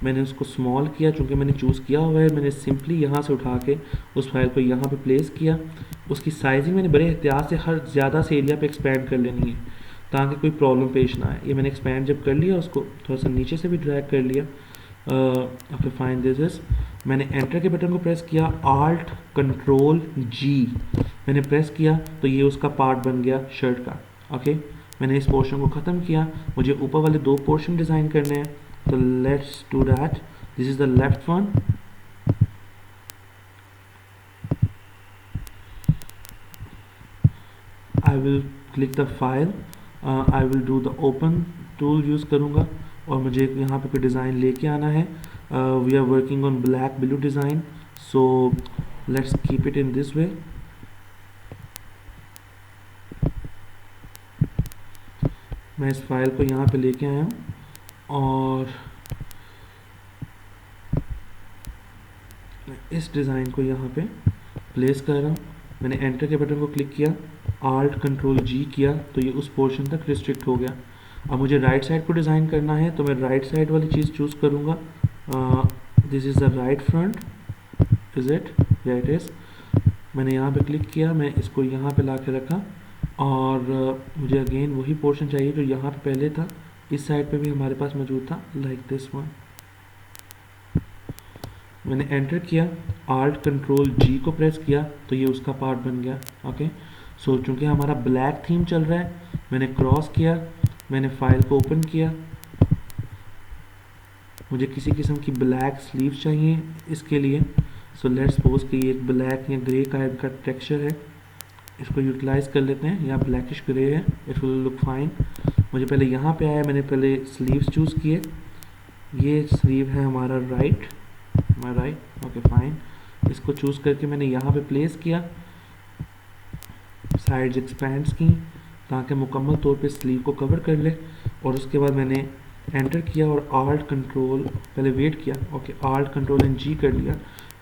मैंने उसको स्मॉल किया, चूँकि मैंने चूज़ किया हुआ है। मैंने सिंपली यहाँ से उठा के उस फाइल को यहाँ पे प्लेस किया। उसकी साइजिंग मैंने बड़े एहतियात से हर ज़्यादा से एरिया पे एक्सपेंड कर लेनी है ताकि कोई प्रॉब्लम पेश ना आए। ये मैंने एक्सपेंड जब कर लिया उसको थोड़ा सा नीचे से भी ड्रैग कर लिया। ओके फाइन, दिस इज़ मैंने एंटर के बटन को प्रेस किया, आल्ट कंट्रोल जी मैंने प्रेस किया तो ये उसका पार्ट बन गया शर्ट का। ओके, मैंने इस पोर्शन को ख़त्म किया, मुझे ऊपर वाले 2 पोर्शन डिज़ाइन करने हैं, तो let's do that. This is the left one, I will click the file, I will do the open tool use करूँगा और मुझे यहाँ पे कोई डिज़ाइन लेके आना है। We are working on black blue design, so let's keep it in this way. मैं इस फाइल को यहाँ पे लेके आया हूँ और मैं इस डिज़ाइन को यहाँ पे प्लेस कर रहा हूँ। मैंने एंटर के बटन को क्लिक किया, आल्ट कंट्रोल जी किया तो ये उस पोर्शन तक रिस्ट्रिक्ट हो गया। अब मुझे राइट साइड को डिज़ाइन करना है तो मैं राइट साइड वाली चीज़ चूज़ करूँगा। This is the right front, is it, या इट इज़। मैंने यहाँ पे क्लिक किया, मैं इसको यहाँ पे ला के रखा और मुझे अगेन वही पोर्शन चाहिए जो यहाँ पे पहले था, इस साइड पे भी हमारे पास मौजूद था, लाइक दिस वन। मैंने एंटर किया, आल्ट कंट्रोल जी को प्रेस किया तो ये उसका पार्ट बन गया। ओके, सो चूँकि हमारा ब्लैक थीम चल रहा है, मैंने क्रॉस किया, मैंने फाइल को ओपन किया, मुझे किसी किस्म की ब्लैक स्लीव चाहिए इसके लिए। सो लेट्स सपोज कि ये एक ब्लैक या ग्रे का टेक्सचर है, इसको यूटिलाइज कर लेते हैं, या ब्लैकिश ग्रे है, इट विल लुक फाइन। मुझे पहले यहाँ पे आया, मैंने पहले स्लीव्स चूज़ किए, ये स्लीव है हमारा राइट, ओके फाइन। इसको चूज़ करके मैंने यहाँ पे प्लेस किया, साइड्स एक्सपेंड्स की ताकि मुकम्मल तौर पे स्लीव को कवर कर ले, और उसके बाद मैंने एंटर किया और आल्ट कंट्रोल, पहले वेट किया, ओके, आल्ट कंट्रोल एंड जी कर लिया।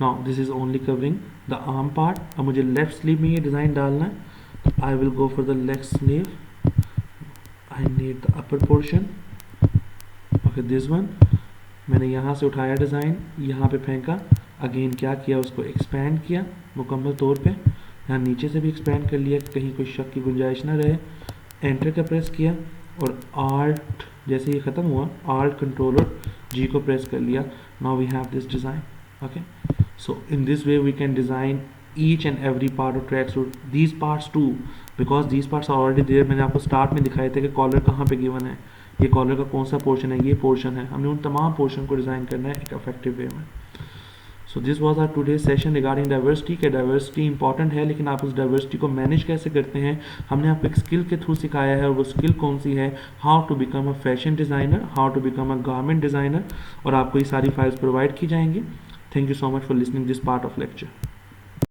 Now this is only covering the arm part. अब मुझे लेफ्ट स्लीव में ये डिज़ाइन डालना है, तो I will go for the left sleeve, I need the upper portion, okay this one. मैंने यहाँ से उठाया डिज़ाइन, यहाँ पे फेंका, अगेन क्या किया, उसको एक्सपेंड किया मुकम्मल तौर पे, यहाँ नीचे से भी एक्सपेंड कर लिया कि कहीं कोई शक की गुंजाइश ना रहे। एंटर का प्रेस किया और आल्ट, जैसे ये ख़त्म हुआ, आल्ट कंट्रोल और जी को प्रेस कर लिया। Now we have this design. Okay, so in this way we can design each and every part of tracksuit, these parts too, because these parts are already there। मैंने आपको start में दिखाए थे कि कॉलर कहाँ पे गिवन है, ये कॉलर का कौन सा पोर्शन है, ये पोर्शन है, हमने उन तमाम पोर्शन को डिज़ाइन करना है एक इफेक्टिव वे में। So this was our today session regarding diversity. कि डाइवर्सिटी इंपॉर्टेंट है, लेकिन आप उस डाइवर्सिटी को मैनेज कैसे करते हैं, हमने आपको एक स्किल के थ्रू सिखाया है, और वो स्किल कौन सी है, how to become a fashion designer, how to become a garment designer, और आपको ये सारी फाइल्स प्रोवाइड की जाएंगी। Thank you so much for listening this part of lecture.